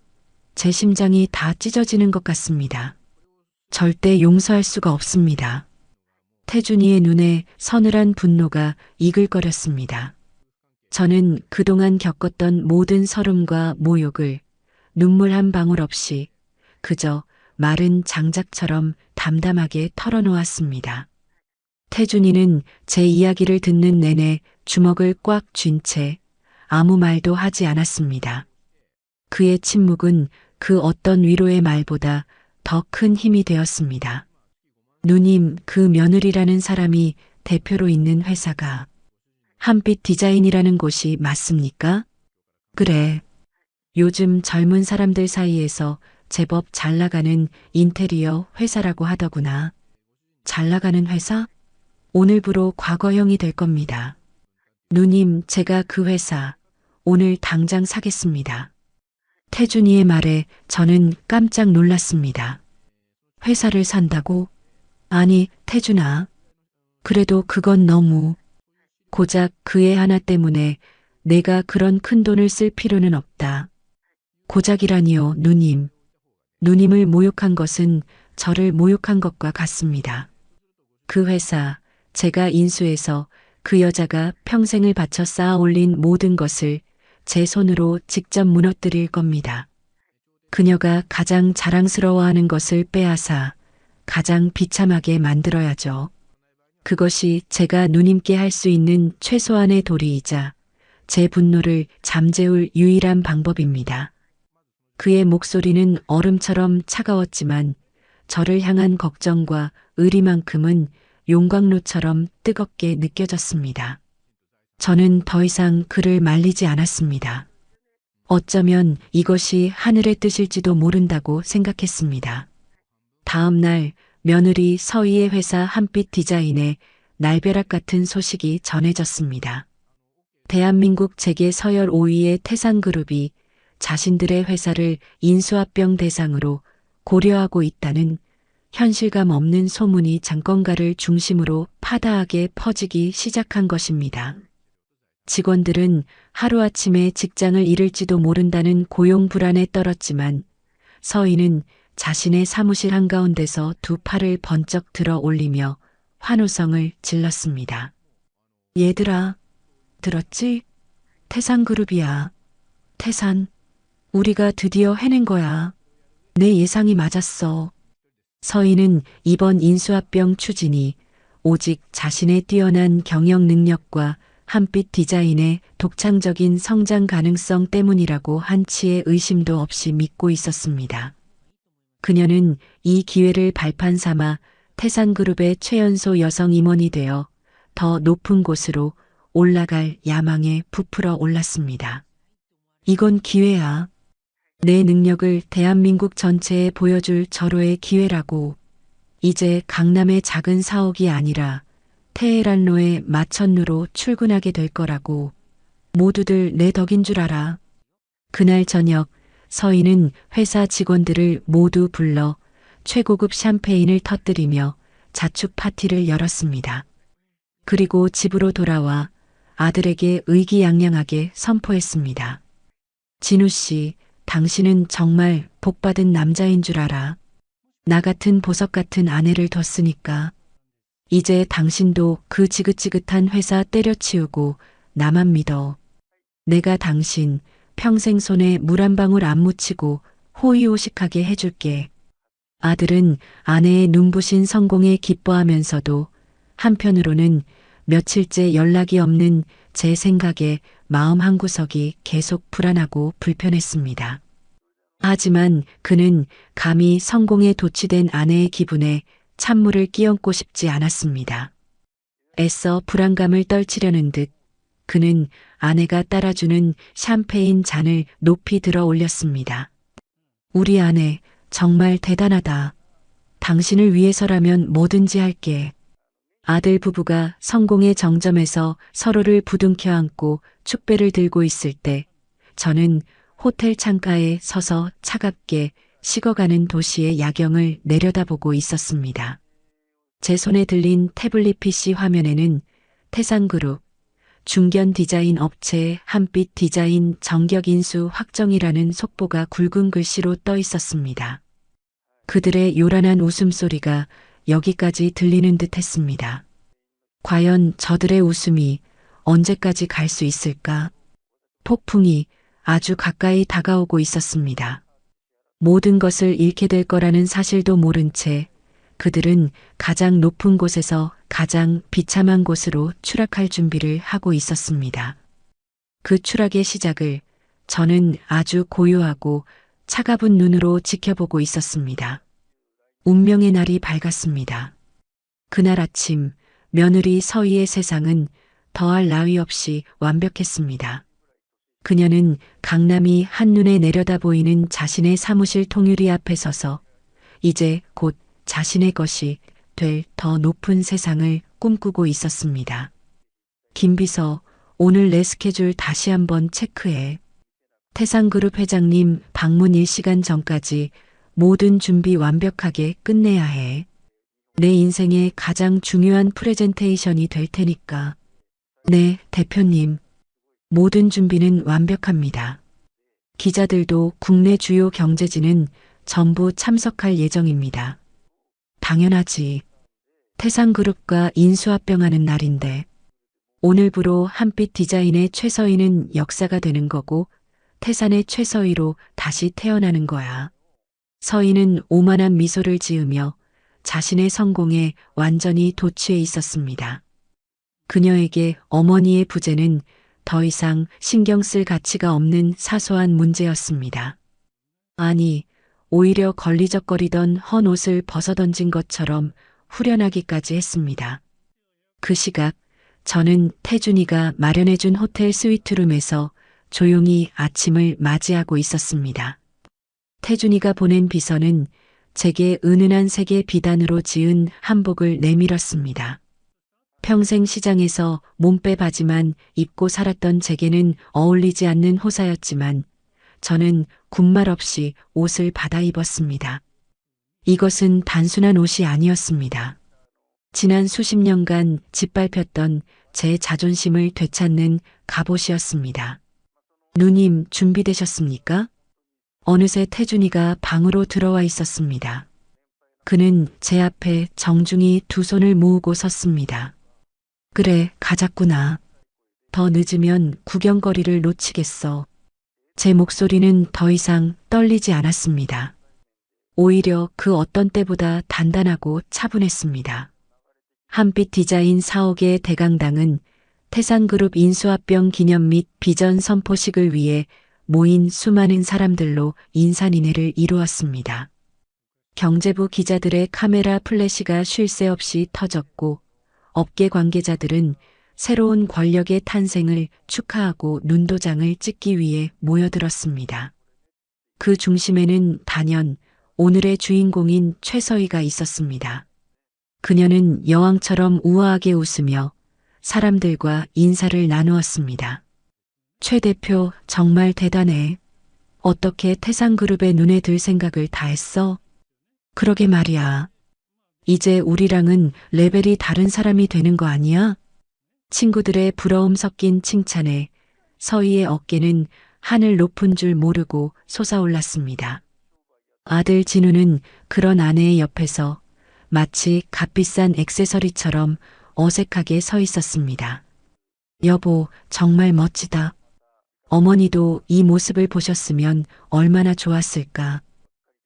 제 심장이 다 찢어지는 것 같습니다. 절대 용서할 수가 없습니다. 태준이의 눈에 서늘한 분노가 이글거렸습니다. 저는 그동안 겪었던 모든 서름과 모욕을 눈물 한 방울 없이 그저 마른 장작처럼 담담하게 털어놓았습니다. 태준이는 제 이야기를 듣는 내내 주먹을 꽉 쥔 채 아무 말도 하지 않았습니다. 그의 침묵은 그 어떤 위로의 말보다 더 큰 힘이 되었습니다. 누님, 그 며느리라는 사람이 대표로 있는 회사가 한빛 디자인이라는 곳이 맞습니까? 그래. 요즘 젊은 사람들 사이에서 제법 잘 나가는 인테리어 회사라고 하더구나. 잘 나가는 회사? 오늘부로 과거형이 될 겁니다. 누님, 제가 그 회사 오늘 당장 사겠습니다. 태준이의 말에 저는 깜짝 놀랐습니다. 회사를 산다고? 아니, 태준아. 그래도 그건 너무. 고작 그 애 하나 때문에 내가 그런 큰 돈을 쓸 필요는 없다. 고작이라니요, 누님. 누님을 모욕한 것은 저를 모욕한 것과 같습니다. 그 회사, 제가 인수해서 그 여자가 평생을 바쳐 쌓아 올린 모든 것을 제 손으로 직접 무너뜨릴 겁니다. 그녀가 가장 자랑스러워하는 것을 빼앗아 가장 비참하게 만들어야죠. 그것이 제가 누님께 할 수 있는 최소한의 도리이자 제 분노를 잠재울 유일한 방법입니다. 그의 목소리는 얼음처럼 차가웠지만 저를 향한 걱정과 의리만큼은 용광로처럼 뜨겁게 느껴졌습니다. 저는 더 이상 그를 말리지 않았습니다. 어쩌면 이것이 하늘의 뜻일지도 모른다고 생각했습니다. 다음 날 며느리 서희의 회사 한빛 디자인에 날벼락 같은 소식이 전해졌습니다. 대한민국 재계 서열 5위의 태산그룹이 자신들의 회사를 인수합병 대상으로 고려하고 있다는 현실감 없는 소문이 장건가를 중심으로 파다하게 퍼지기 시작한 것입니다. 직원들은 하루아침에 직장을 잃을지도 모른다는 고용 불안에 떨었지만 서희는 자신의 사무실 한가운데서 두 팔을 번쩍 들어 올리며 환호성을 질렀습니다. 얘들아, 들었지? 태산그룹이야. 태산, 우리가 드디어 해낸 거야. 내 예상이 맞았어. 서희는 이번 인수합병 추진이 오직 자신의 뛰어난 경영 능력과 한빛 디자인의 독창적인 성장 가능성 때문이라고 한치의 의심도 없이 믿고 있었습니다. 그녀는 이 기회를 발판 삼아 태산그룹의 최연소 여성 임원이 되어 더 높은 곳으로 올라갈 야망에 부풀어 올랐습니다. 이건 기회야. 내 능력을 대한민국 전체에 보여줄 절호의 기회라고. 이제 강남의 작은 사옥이 아니라 테헤란로의 마천루로 출근하게 될 거라고. 모두들 내 덕인 줄 알아. 그날 저녁 서희는 회사 직원들을 모두 불러 최고급 샴페인을 터뜨리며 자축 파티를 열었습니다. 그리고 집으로 돌아와 아들에게 의기양양하게 선포했습니다. 진우 씨, 당신은 정말 복받은 남자인 줄 알아. 나 같은 보석 같은 아내를 뒀으니까. 이제 당신도 그 지긋지긋한 회사 때려치우고 나만 믿어. 내가 당신 평생 손에 물 한 방울 안 묻히고 호의호식하게 해줄게. 아들은 아내의 눈부신 성공에 기뻐하면서도 한편으로는 며칠째 연락이 없는 제 생각에 마음 한구석이 계속 불안하고 불편했습니다. 하지만 그는 감히 성공에 도취된 아내의 기분에 찬물을 끼얹고 싶지 않았습니다. 애써 불안감을 떨치려는 듯 그는 아내가 따라주는 샴페인 잔을 높이 들어 올렸습니다. 우리 아내 정말 대단하다. 당신을 위해서라면 뭐든지 할게. 아들 부부가 성공의 정점에서 서로를 부둥켜 안고 축배를 들고 있을 때 저는 호텔 창가에 서서 차갑게 식어가는 도시의 야경을 내려다보고 있었습니다. 제 손에 들린 태블릿 PC 화면에는 태상그룹, 중견 디자인 업체 한빛 디자인 정격 인수 확정이라는 속보가 굵은 글씨로 떠 있었습니다. 그들의 요란한 웃음소리가 여기까지 들리는 듯 했습니다. 과연 저들의 웃음이 언제까지 갈 수 있을까? 폭풍이 아주 가까이 다가오고 있었습니다. 모든 것을 잃게 될 거라는 사실도 모른 채 그들은 가장 높은 곳에서 가장 비참한 곳으로 추락할 준비를 하고 있었습니다. 그 추락의 시작을 저는 아주 고요하고 차가운 눈으로 지켜보고 있었습니다. 운명의 날이 밝았습니다. 그날 아침 며느리 서희의 세상은 더할 나위 없이 완벽했습니다. 그녀는 강남이 한눈에 내려다 보이는 자신의 사무실 통유리 앞에 서서 이제 곧 자신의 것이 될 더 높은 세상을 꿈꾸고 있었습니다. 김비서, 오늘 내 스케줄 다시 한번 체크해. 태상그룹 회장님 방문 1시간 전까지 모든 준비 완벽하게 끝내야 해. 내 인생의 가장 중요한 프레젠테이션이 될 테니까. 네, 대표님. 모든 준비는 완벽합니다. 기자들도 국내 주요 경제지는 전부 참석할 예정입니다. 당연하지. 태상그룹과 인수합병하는 날인데 오늘부로 한빛 디자인의 최서희는 역사가 되는 거고 태산의 최서희로 다시 태어나는 거야. 서희는 오만한 미소를 지으며 자신의 성공에 완전히 도취해 있었습니다. 그녀에게 어머니의 부재는 더 이상 신경 쓸 가치가 없는 사소한 문제였습니다. 아니, 오히려 걸리적거리던 헌 옷을 벗어던진 것처럼 후련하기까지 했습니다. 그 시각 저는 태준이가 마련해준 호텔 스위트룸에서 조용히 아침을 맞이하고 있었습니다. 태준이가 보낸 비서는 제게 은은한 색의 비단으로 지은 한복을 내밀었습니다. 평생 시장에서 몸빼 바지만 입고 살았던 제게는 어울리지 않는 호사였지만 저는 군말 없이 옷을 받아 입었습니다. 이것은 단순한 옷이 아니었습니다. 지난 수십 년간 짓밟혔던 제 자존심을 되찾는 갑옷이었습니다. 누님, 준비되셨습니까? 어느새 태준이가 방으로 들어와 있었습니다. 그는 제 앞에 정중히 두 손을 모으고 섰습니다. 그래, 가자꾸나. 더 늦으면 구경거리를 놓치겠어. 제 목소리는 더 이상 떨리지 않았습니다. 오히려 그 어떤 때보다 단단하고 차분했습니다. 한빛 디자인 4억의 대강당은 태산그룹 인수합병 기념 및 비전 선포식을 위해 모인 수많은 사람들로 인산인해를 이루었습니다. 경제부 기자들의 카메라 플래시가 쉴 새 없이 터졌고 업계 관계자들은 새로운 권력의 탄생을 축하하고 눈도장을 찍기 위해 모여들었습니다. 그 중심에는 단연 오늘의 주인공인 최서희가 있었습니다. 그녀는 여왕처럼 우아하게 웃으며 사람들과 인사를 나누었습니다. 최 대표 정말 대단해. 어떻게 태상그룹의 눈에 들 생각을 다 했어? 그러게 말이야. 이제 우리랑은 레벨이 다른 사람이 되는 거 아니야? 친구들의 부러움 섞인 칭찬에 서희의 어깨는 하늘 높은 줄 모르고 솟아올랐습니다. 아들 진우는 그런 아내의 옆에서 마치 값비싼 액세서리처럼 어색하게 서 있었습니다. 여보, 정말 멋지다. 어머니도 이 모습을 보셨으면 얼마나 좋았을까.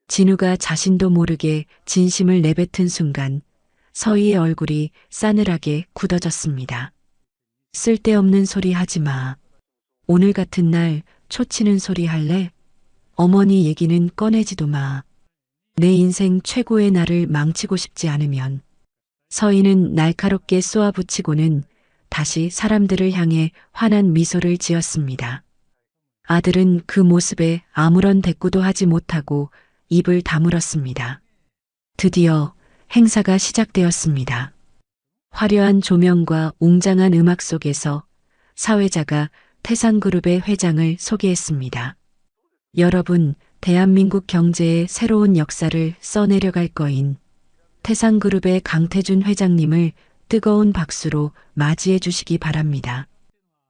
진우가 자신도 모르게 진심을 내뱉은 순간 서희의 얼굴이 싸늘하게 굳어졌습니다. 쓸데없는 소리 하지 마. 오늘 같은 날 초치는 소리 할래? 어머니 얘기는 꺼내지도 마. 내 인생 최고의 날을 망치고 싶지 않으면. 서희는 날카롭게 쏘아붙이고는 다시 사람들을 향해 환한 미소를 지었습니다. 아들은 그 모습에 아무런 대꾸도 하지 못하고 입을 다물었습니다. 드디어 행사가 시작되었습니다. 화려한 조명과 웅장한 음악 속에서 사회자가 태산그룹의 회장을 소개했습니다. 여러분, 대한민국 경제의 새로운 역사를 써내려갈 거인 태산그룹의 강태준 회장님을 뜨거운 박수로 맞이해 주시기 바랍니다.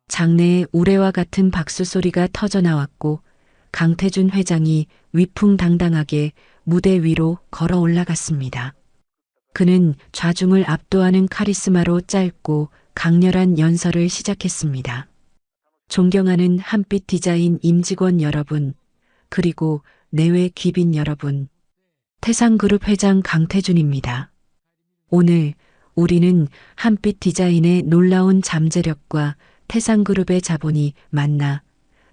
장내에 우레와 같은 박수 소리가 터져 나왔고 강태준 회장이 위풍당당하게 무대 위로 걸어 올라갔습니다. 그는 좌중을 압도하는 카리스마로 짧고 강렬한 연설을 시작했습니다. 존경하는 한빛 디자인 임직원 여러분, 그리고 내외 귀빈 여러분, 태산그룹 회장 강태준입니다. 오늘 우리는 한빛 디자인의 놀라운 잠재력과 태산그룹의 자본이 만나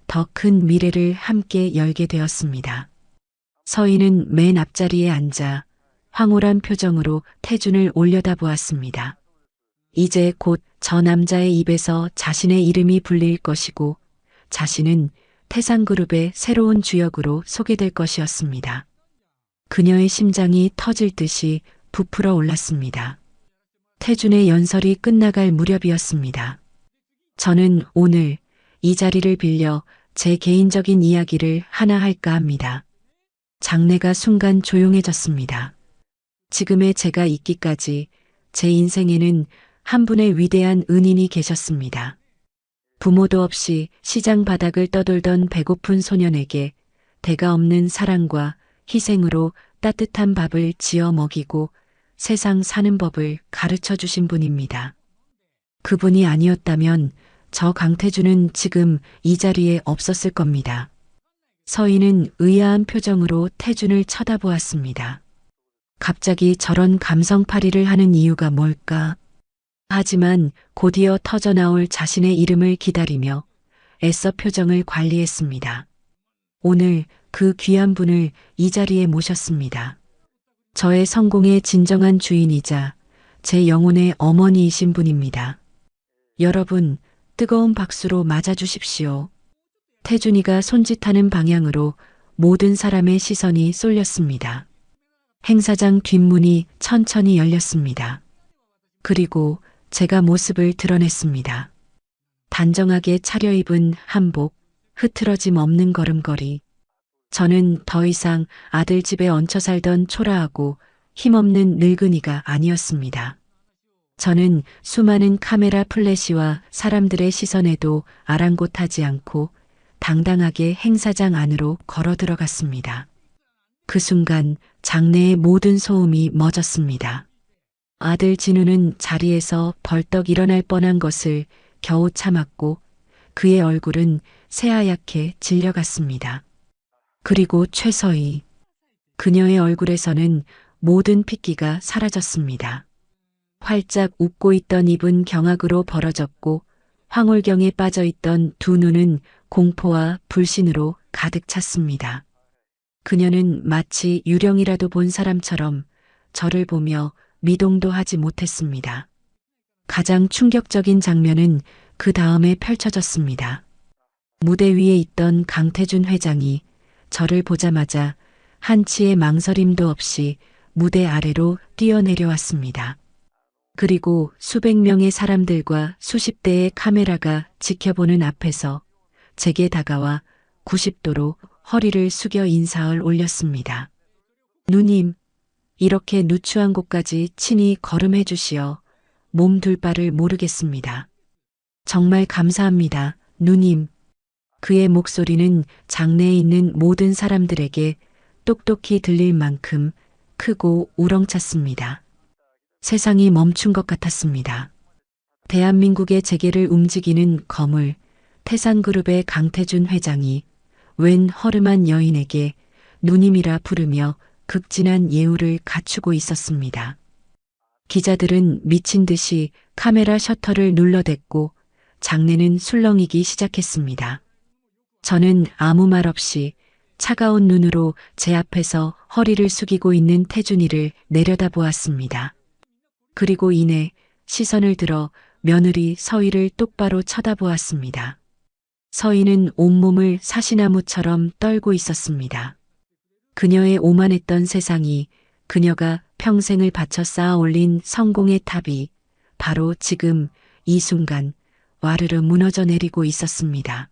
더 큰 미래를 함께 열게 되었습니다. 서희는 맨 앞자리에 앉아 황홀한 표정으로 태준을 올려다보았습니다. 이제 곧 저 남자의 입에서 자신의 이름이 불릴 것이고 자신은 태산그룹의 새로운 주역으로 소개될 것이었습니다. 그녀의 심장이 터질 듯이 부풀어 올랐습니다. 태준의 연설이 끝나갈 무렵이었습니다. 저는 오늘 이 자리를 빌려 제 개인적인 이야기를 하나 할까 합니다. 장내가 순간 조용해졌습니다. 지금의 제가 있기까지 제 인생에는 한 분의 위대한 은인이 계셨습니다. 부모도 없이 시장 바닥을 떠돌던 배고픈 소년에게 대가 없는 사랑과 희생으로 따뜻한 밥을 지어 먹이고 세상 사는 법을 가르쳐 주신 분입니다. 그분이 아니었다면 저 강태준은 지금 이 자리에 없었을 겁니다. 서희는 의아한 표정으로 태준을 쳐다보았습니다. 갑자기 저런 감성팔이를 하는 이유가 뭘까? 하지만 곧이어 터져나올 자신의 이름을 기다리며 애써 표정을 관리했습니다. 오늘 그 귀한 분을 이 자리에 모셨습니다. 저의 성공의 진정한 주인이자 제 영혼의 어머니이신 분입니다. 여러분, 뜨거운 박수로 맞아주십시오. 태준이가 손짓하는 방향으로 모든 사람의 시선이 쏠렸습니다. 행사장 뒷문이 천천히 열렸습니다. 그리고 제가 모습을 드러냈습니다. 단정하게 차려입은 한복, 흐트러짐 없는 걸음걸이. 저는 더 이상 아들 집에 얹혀 살던 초라하고 힘없는 늙은이가 아니었습니다. 저는 수많은 카메라 플래시와 사람들의 시선에도 아랑곳하지 않고 당당하게 행사장 안으로 걸어 들어갔습니다. 그 순간 장내의 모든 소음이 멎었습니다. 아들 진우는 자리에서 벌떡 일어날 뻔한 것을 겨우 참았고 그의 얼굴은 새하얗게 질려갔습니다. 그리고 최서희. 그녀의 얼굴에서는 모든 핏기가 사라졌습니다. 활짝 웃고 있던 입은 경악으로 벌어졌고 황홀경에 빠져있던 두 눈은 공포와 불신으로 가득 찼습니다. 그녀는 마치 유령이라도 본 사람처럼 저를 보며 미동도 하지 못했습니다. 가장 충격적인 장면은 그 다음에 펼쳐졌습니다. 무대 위에 있던 강태준 회장이 저를 보자마자 한치의 망설임도 없이 무대 아래로 뛰어내려왔습니다. 그리고 수백 명의 사람들과 수십 대의 카메라가 지켜보는 앞에서 제게 다가와 90도로 허리를 숙여 인사를 올렸습니다. 누님, 이렇게 누추한 곳까지 친히 걸음해 주시어 몸둘 바를 모르겠습니다. 정말 감사합니다, 누님. 그의 목소리는 장내에 있는 모든 사람들에게 똑똑히 들릴 만큼 크고 우렁찼습니다. 세상이 멈춘 것 같았습니다. 대한민국의 재계를 움직이는 거물, 태산그룹의 강태준 회장이 웬 허름한 여인에게 누님이라 부르며 극진한 예우를 갖추고 있었습니다. 기자들은 미친 듯이 카메라 셔터를 눌러댔고 장내는 술렁이기 시작했습니다. 저는 아무 말 없이 차가운 눈으로 제 앞에서 허리를 숙이고 있는 태준이를 내려다보았습니다. 그리고 이내 시선을 들어 며느리 서희를 똑바로 쳐다보았습니다. 서희는 온몸을 사시나무처럼 떨고 있었습니다. 그녀의 오만했던 세상이, 그녀가 평생을 바쳐 쌓아 올린 성공의 탑이 바로 지금 이 순간 와르르 무너져 내리고 있었습니다.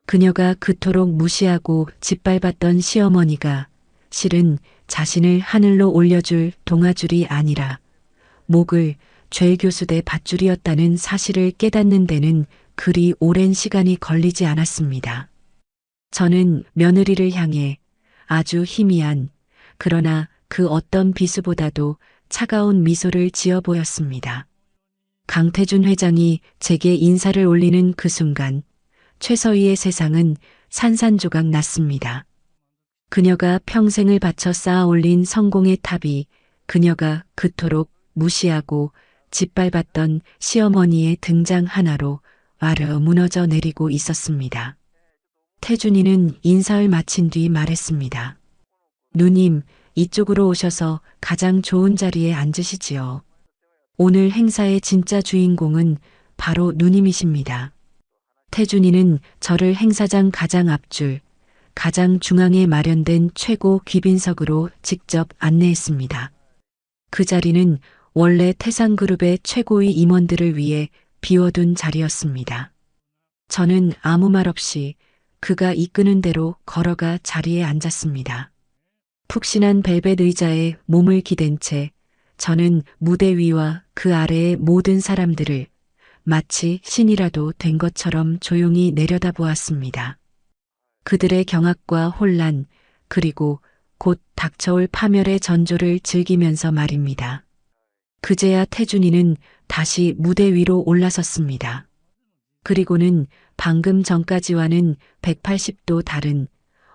그녀가 그토록 무시하고 짓밟았던 시어머니가 실은 자신을 하늘로 올려줄 동아줄이 아니라 목을 죄교수대 밧줄이었다는 사실을 깨닫는 데는 그리 오랜 시간이 걸리지 않았습니다. 저는 며느리를 향해 아주 희미한, 그러나 그 어떤 비수보다도 차가운 미소를 지어 보였습니다. 강태준 회장이 제게 인사를 올리는 그 순간 최서희의 세상은 산산조각 났습니다. 그녀가 평생을 바쳐 쌓아 올린 성공의 탑이, 그녀가 그토록 무시하고 짓밟았던 시어머니의 등장 하나로 와르르 무너져 내리고 있었습니다. 태준이는 인사를 마친 뒤 말했습니다. 누님, 이쪽으로 오셔서 가장 좋은 자리에 앉으시지요. 오늘 행사의 진짜 주인공은 바로 누님이십니다. 태준이는 저를 행사장 가장 앞줄, 가장 중앙에 마련된 최고 귀빈석으로 직접 안내했습니다. 그 자리는 원래 태산그룹의 최고위 임원들을 위해 비워둔 자리였습니다. 저는 아무 말 없이 그가 이끄는 대로 걸어가 자리에 앉았습니다. 푹신한 벨벳 의자에 몸을 기댄 채 저는 무대 위와 그 아래의 모든 사람들을 마치 신이라도 된 것처럼 조용히 내려다보았습니다. 그들의 경악과 혼란, 그리고 곧 닥쳐올 파멸의 전조를 즐기면서 말입니다. 그제야 태준이는 다시 무대 위로 올라섰습니다. 그리고는 방금 전까지와는 180도 다른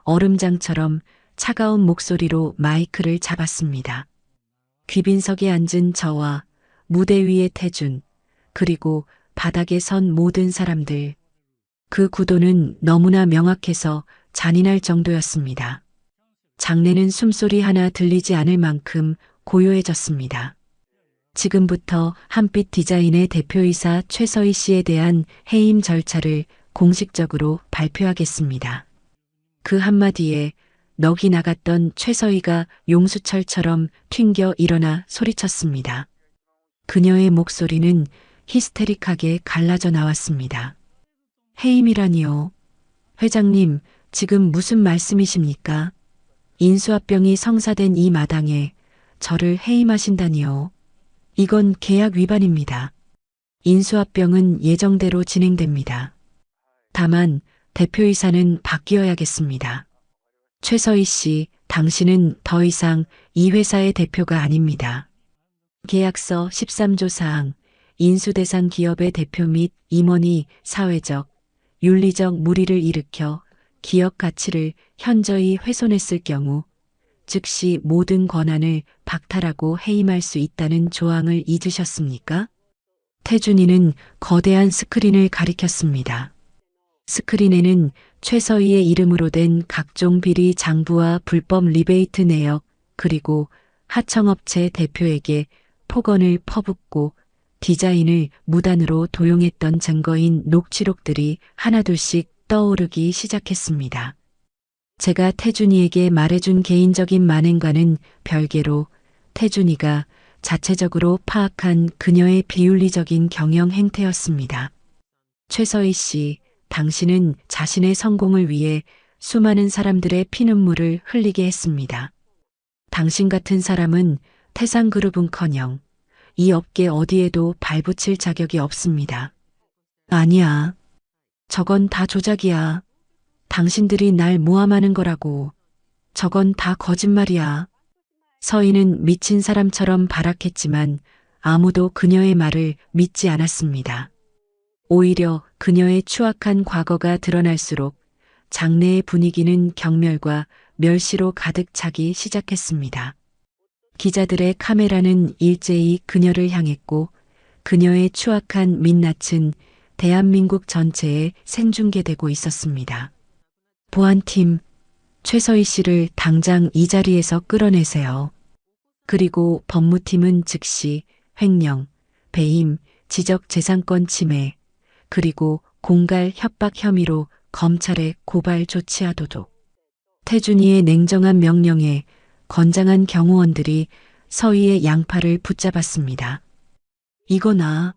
얼음장처럼 차가운 목소리로 마이크를 잡았습니다. 귀빈석에 앉은 저와 무대 위의 태준, 그리고 바닥에 선 모든 사람들. 그 구도는 너무나 명확해서 잔인할 정도였습니다. 장내는 숨소리 하나 들리지 않을 만큼 고요해졌습니다. 지금부터 한빛 디자인의 대표이사 최서희 씨에 대한 해임 절차를 공식적으로 발표하겠습니다. 그 한마디에 넋이 나갔던 최서희가 용수철처럼 튕겨 일어나 소리쳤습니다. 그녀의 목소리는 히스테릭하게 갈라져 나왔습니다. 해임이라니요. 회장님, 지금 무슨 말씀이십니까? 인수합병이 성사된 이 마당에 저를 해임하신다니요. 이건 계약 위반입니다. 인수합병은 예정대로 진행됩니다. 다만 대표이사는 바뀌어야겠습니다. 최서희 씨, 당신은 더 이상 이 회사의 대표가 아닙니다. 계약서 13조 사항, 인수대상 기업의 대표 및 임원이 사회적, 윤리적 무리를 일으켜 기업 가치를 현저히 훼손했을 경우 즉시 모든 권한을 박탈하고 해임할 수 있다는 조항을 잊으셨습니까? 태준이는 거대한 스크린을 가리켰습니다. 스크린에는 최서희의 이름으로 된 각종 비리 장부와 불법 리베이트 내역, 그리고 하청업체 대표에게 폭언을 퍼붓고 디자인을 무단으로 도용했던 증거인 녹취록들이 하나둘씩 떠오르기 시작했습니다. 제가 태준이에게 말해준 개인적인 만행과는 별개로 태준이가 자체적으로 파악한 그녀의 비윤리적인 경영 행태였습니다. 최서희 씨, 당신은 자신의 성공을 위해 수많은 사람들의 피눈물을 흘리게 했습니다. 당신 같은 사람은 태산그룹은커녕 이 업계 어디에도 발붙일 자격이 없습니다. 아니야. 저건 다 조작이야. 당신들이 날 모함하는 거라고. 저건 다 거짓말이야. 서희는 미친 사람처럼 발악했지만 아무도 그녀의 말을 믿지 않았습니다. 오히려 그녀의 추악한 과거가 드러날수록 장내의 분위기는 경멸과 멸시로 가득 차기 시작했습니다. 기자들의 카메라는 일제히 그녀를 향했고 그녀의 추악한 민낯은 대한민국 전체에 생중계되고 있었습니다. 보안팀, 최서희 씨를 당장 이 자리에서 끌어내세요. 그리고 법무팀은 즉시 횡령, 배임, 지적재산권 침해, 그리고 공갈 협박 혐의로 검찰에 고발 조치하도록. 태준이의 냉정한 명령에 건장한 경호원들이 서희의 양팔을 붙잡았습니다. 이거나,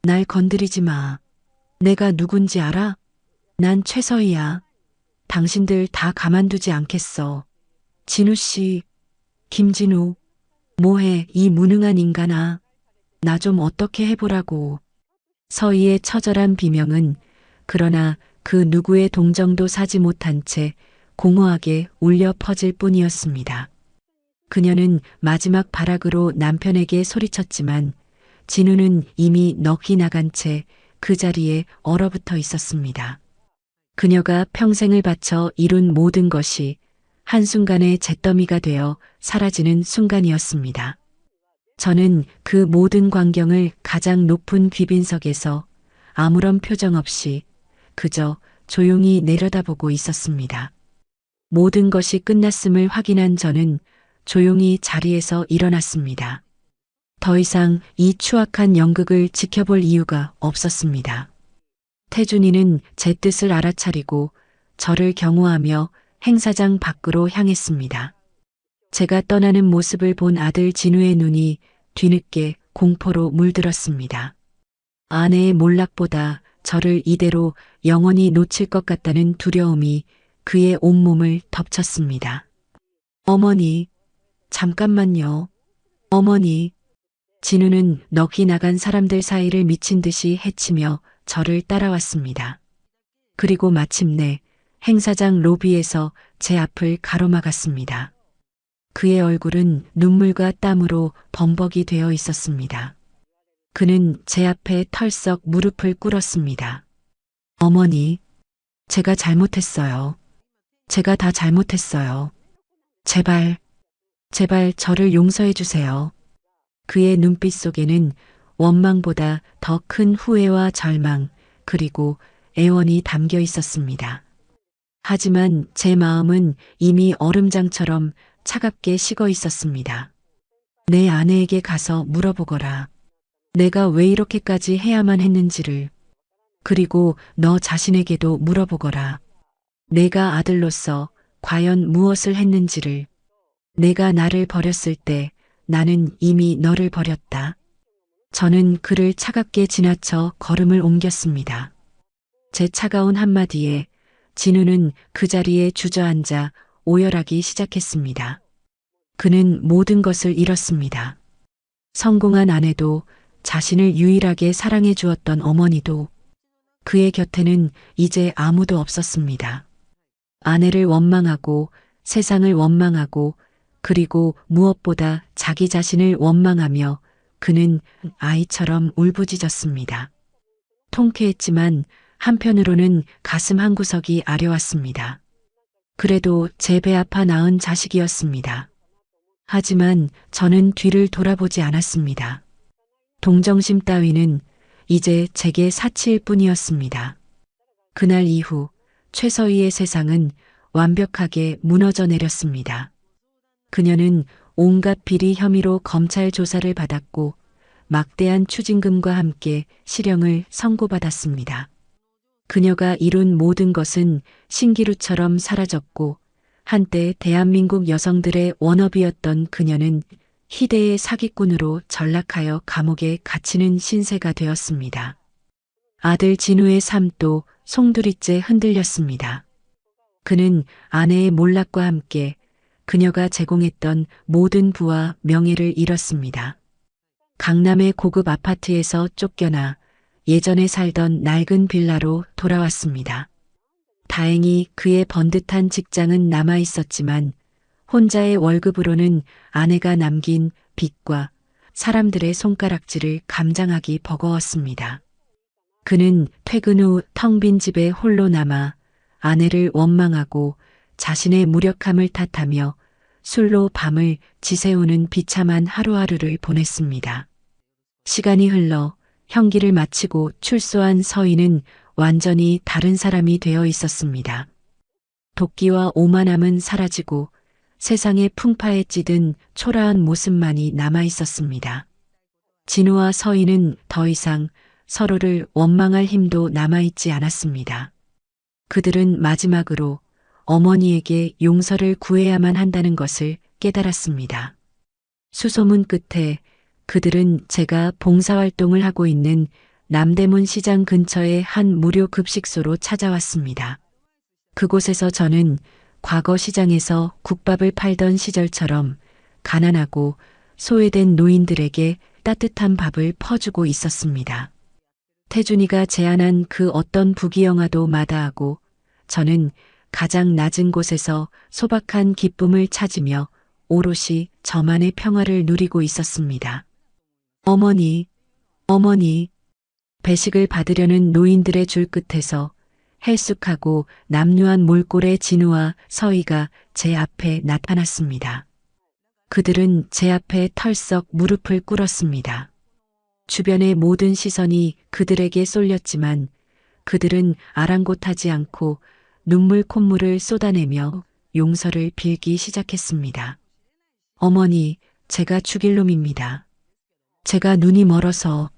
날 건드리지 마. 내가 누군지 알아? 난 최서희야. 당신들 다 가만두지 않겠어. 진우 씨, 김진우, 뭐해 이 무능한 인간아. 나 좀 어떻게 해보라고. 서희의 처절한 비명은 그러나 그 누구의 동정도 사지 못한 채 공허하게 울려 퍼질 뿐이었습니다. 그녀는 마지막 발악으로 남편에게 소리쳤지만 진우는 이미 넋이 나간 채 그 자리에 얼어붙어 있었습니다. 그녀가 평생을 바쳐 이룬 모든 것이 한순간에 잿더미가 되어 사라지는 순간이었습니다. 저는 그 모든 광경을 가장 높은 귀빈석에서 아무런 표정 없이 그저 조용히 내려다보고 있었습니다. 모든 것이 끝났음을 확인한 저는 조용히 자리에서 일어났습니다. 더 이상 이 추악한 연극을 지켜볼 이유가 없었습니다. 태준이는 제 뜻을 알아차리고 저를 경호하며 행사장 밖으로 향했습니다. 제가 떠나는 모습을 본 아들 진우의 눈이 뒤늦게 공포로 물들었습니다. 아내의 몰락보다 저를 이대로 영원히 놓칠 것 같다는 두려움이 그의 온몸을 덮쳤습니다. 어머니, 잠깐만요. 어머니. 진우는 넋이 나간 사람들 사이를 미친 듯이 헤치며 저를 따라왔습니다. 그리고 마침내 행사장 로비에서 제 앞을 가로막았습니다. 그의 얼굴은 눈물과 땀으로 범벅이 되어 있었습니다. 그는 제 앞에 털썩 무릎을 꿇었습니다. 어머니, 제가 잘못했어요. 제가 다 잘못했어요. 제발, 제발 저를 용서해 주세요. 그의 눈빛 속에는 원망보다 더 큰 후회와 절망, 그리고 애원이 담겨 있었습니다. 하지만 제 마음은 이미 얼음장처럼 차갑게 식어 있었습니다. 내 아내에게 가서 물어보거라. 내가 왜 이렇게까지 해야만 했는지를. 그리고 너 자신에게도 물어보거라. 내가 아들로서 과연 무엇을 했는지를. 내가 나를 버렸을 때 나는 이미 너를 버렸다. 저는 그를 차갑게 지나쳐 걸음을 옮겼습니다. 제 차가운 한마디에 진우는 그 자리에 주저앉아 오열하기 시작했습니다. 그는 모든 것을 잃었습니다. 성공한 아내도 자신을 유일하게 사랑해 주었던 어머니도 그의 곁에는 이제 아무도 없었습니다. 아내를 원망하고 세상을 원망하고 그리고 무엇보다 자기 자신을 원망하며 그는 아이처럼 울부짖었습니다. 통쾌했지만 한편으로는 가슴 한구석이 아려왔습니다. 그래도 제 배 아파 낳은 자식이었습니다. 하지만 저는 뒤를 돌아보지 않았습니다. 동정심 따위는 이제 제게 사치일 뿐이었습니다. 그날 이후 최서희의 세상은 완벽하게 무너져 내렸습니다. 그녀는 온갖 비리 혐의로 검찰 조사를 받았고 막대한 추징금과 함께 실형을 선고받았습니다. 그녀가 이룬 모든 것은 신기루처럼 사라졌고 한때 대한민국 여성들의 워너비였던 그녀는 희대의 사기꾼으로 전락하여 감옥에 갇히는 신세가 되었습니다. 아들 진우의 삶도 송두리째 흔들렸습니다. 그는 아내의 몰락과 함께 그녀가 제공했던 모든 부와 명예를 잃었습니다. 강남의 고급 아파트에서 쫓겨나 예전에 살던 낡은 빌라로 돌아왔습니다. 다행히 그의 번듯한 직장은 남아 있었지만 혼자의 월급으로는 아내가 남긴 빚과 사람들의 손가락질을 감당하기 버거웠습니다. 그는 퇴근 후 텅 빈 집에 홀로 남아 아내를 원망하고 자신의 무력함을 탓하며 술로 밤을 지새우는 비참한 하루하루를 보냈습니다. 시간이 흘러 형기를 마치고 출소한 서희는 완전히 다른 사람이 되어 있었습니다. 도끼와 오만함은 사라지고 세상의 풍파에 찌든 초라한 모습만이 남아 있었습니다. 진우와 서희는 더 이상 서로를 원망할 힘도 남아있지 않았습니다. 그들은 마지막으로 어머니에게 용서를 구해야만 한다는 것을 깨달았습니다. 수소문 끝에 그들은 제가 봉사활동을 하고 있는 남대문 시장 근처의 한 무료 급식소로 찾아왔습니다. 그곳에서 저는 과거 시장에서 국밥을 팔던 시절처럼 가난하고 소외된 노인들에게 따뜻한 밥을 퍼주고 있었습니다. 태준이가 제안한 그 어떤 부귀영화도 마다하고 저는 가장 낮은 곳에서 소박한 기쁨을 찾으며 오롯이 저만의 평화를 누리고 있었습니다. 어머니, 어머니, 배식을 받으려는 노인들의 줄 끝에서 헬쑥하고 남루한 몰골의 진우와 서희가 제 앞에 나타났습니다. 그들은 제 앞에 털썩 무릎을 꿇었습니다. 주변의 모든 시선이 그들에게 쏠렸지만 그들은 아랑곳하지 않고 눈물 콧물을 쏟아내며 용서를 빌기 시작했습니다. 어머니, 제가 죽일 놈입니다. 제가 눈이 멀어서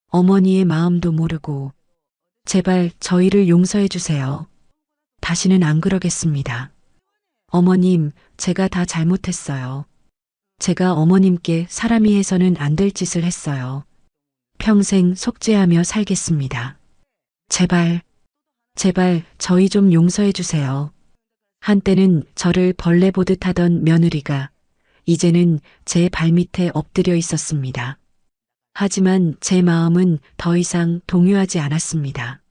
어머니의 마음도 모르고 제발 저희를 용서해 주세요. 다시는 안 그러겠습니다. 어머님, 제가 다 잘못했어요. 제가 어머님께 사람이 해서는 안 될 짓을 했어요. 평생 속죄하며 살겠습니다. 제발, 제발 저희 좀 용서해 주세요. 한때는 저를 벌레 보듯 하던 며느리가 이제는 제 발밑에 엎드려 있었습니다. 하지만 제 마음은 더 이상 동요하지 않았습니다.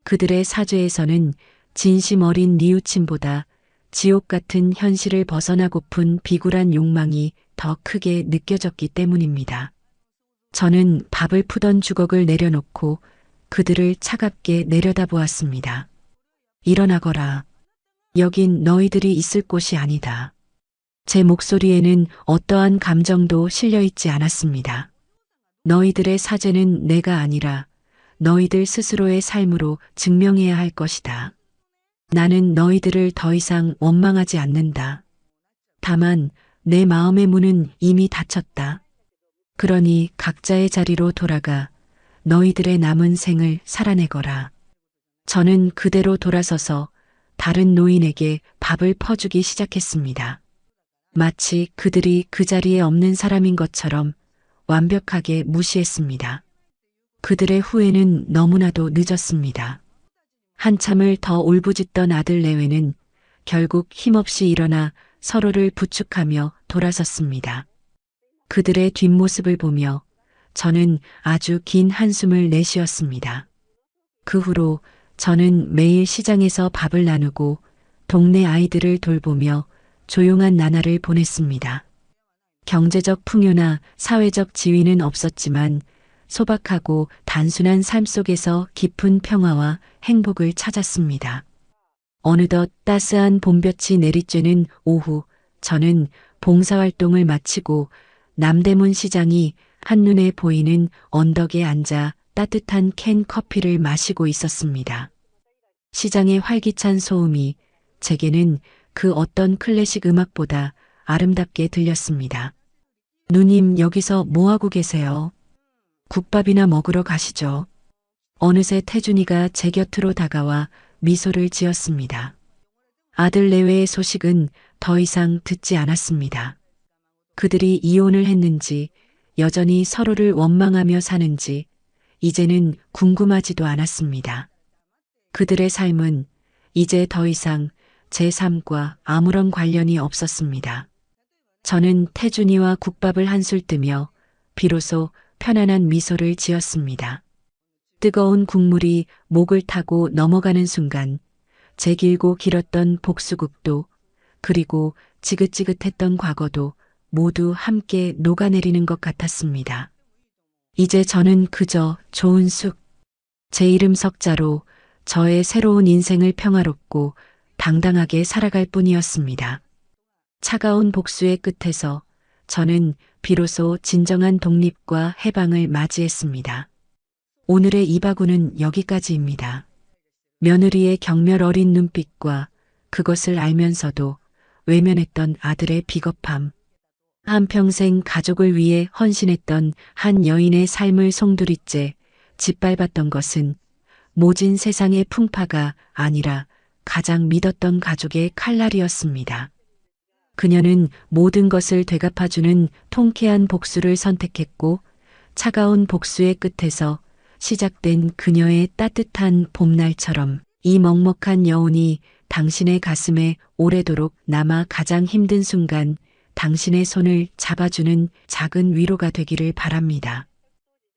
그들의 사죄에서는 진심 어린 뉘우침보다 지옥 같은 현실을 벗어나고픈 비굴한 욕망이 더 크게 느껴졌기 때문입니다. 저는 밥을 푸던 주걱을 내려놓고 그들을 차갑게 내려다보았습니다. 일어나거라. 여긴 너희들이 있을 곳이 아니다. 제 목소리에는 어떠한 감정도 실려 있지 않았습니다. 너희들의 사죄는 내가 아니라 너희들 스스로의 삶으로 증명해야 할 것이다. 나는 너희들을 더 이상 원망하지 않는다. 다만 내 마음의 문은 이미 닫혔다. 그러니 각자의 자리로 돌아가 너희들의 남은 생을 살아내거라. 저는 그대로 돌아서서 다른 노인에게 밥을 퍼주기 시작했습니다. 마치 그들이 그 자리에 없는 사람인 것처럼 완벽하게 무시했습니다. 그들의 후회는 너무나도 늦었습니다. 한참을 더 울부짖던 아들 내외는 결국 힘없이 일어나 서로를 부축하며 돌아섰습니다. 그들의 뒷모습을 보며 저는 아주 긴 한숨을 내쉬었습니다. 그 후로 저는 매일 시장에서 밥을 나누고 동네 아이들을 돌보며 조용한 나날을 보냈습니다. 경제적 풍요나 사회적 지위는 없었지만 소박하고 단순한 삶 속에서 깊은 평화와 행복을 찾았습니다. 어느덧 따스한 봄볕이 내리쬐는 오후, 저는 봉사활동을 마치고 남대문 시장이 한눈에 보이는 언덕에 앉아 따뜻한 캔 커피를 마시고 있었습니다. 시장의 활기찬 소음이 제게는 그 어떤 클래식 음악보다 아름답게 들렸습니다. 누님, 여기서 뭐하고 계세요? 국밥이나 먹으러 가시죠. 어느새 태준이가 제 곁으로 다가와 미소를 지었습니다. 아들 내외의 소식은 더 이상 듣지 않았습니다. 그들이 이혼을 했는지 여전히 서로를 원망하며 사는지 이제는 궁금하지도 않았습니다. 그들의 삶은 이제 더 이상 제 삶과 아무런 관련이 없었습니다. 저는 태준이와 국밥을 한술 뜨며 비로소 편안한 미소를 지었습니다. 뜨거운 국물이 목을 타고 넘어가는 순간 제 길고 길었던 복수극도 그리고 지긋지긋했던 과거도 모두 함께 녹아내리는 것 같았습니다. 이제 저는 그저 조은숙, 제 이름 석자로 저의 새로운 인생을 평화롭고 당당하게 살아갈 뿐이었습니다. 차가운 복수의 끝에서 저는 비로소 진정한 독립과 해방을 맞이했습니다. 오늘의 이바구는 여기까지입니다. 며느리의 경멸 어린 눈빛과 그것을 알면서도 외면했던 아들의 비겁함, 한평생 가족을 위해 헌신했던 한 여인의 삶을 송두리째 짓밟았던 것은 모진 세상의 풍파가 아니라 가장 믿었던 가족의 칼날이었습니다. 그녀는 모든 것을 되갚아주는 통쾌한 복수를 선택했고 차가운 복수의 끝에서 시작된 그녀의 따뜻한 봄날처럼 이 먹먹한 여운이 당신의 가슴에 오래도록 남아 가장 힘든 순간 당신의 손을 잡아주는 작은 위로가 되기를 바랍니다.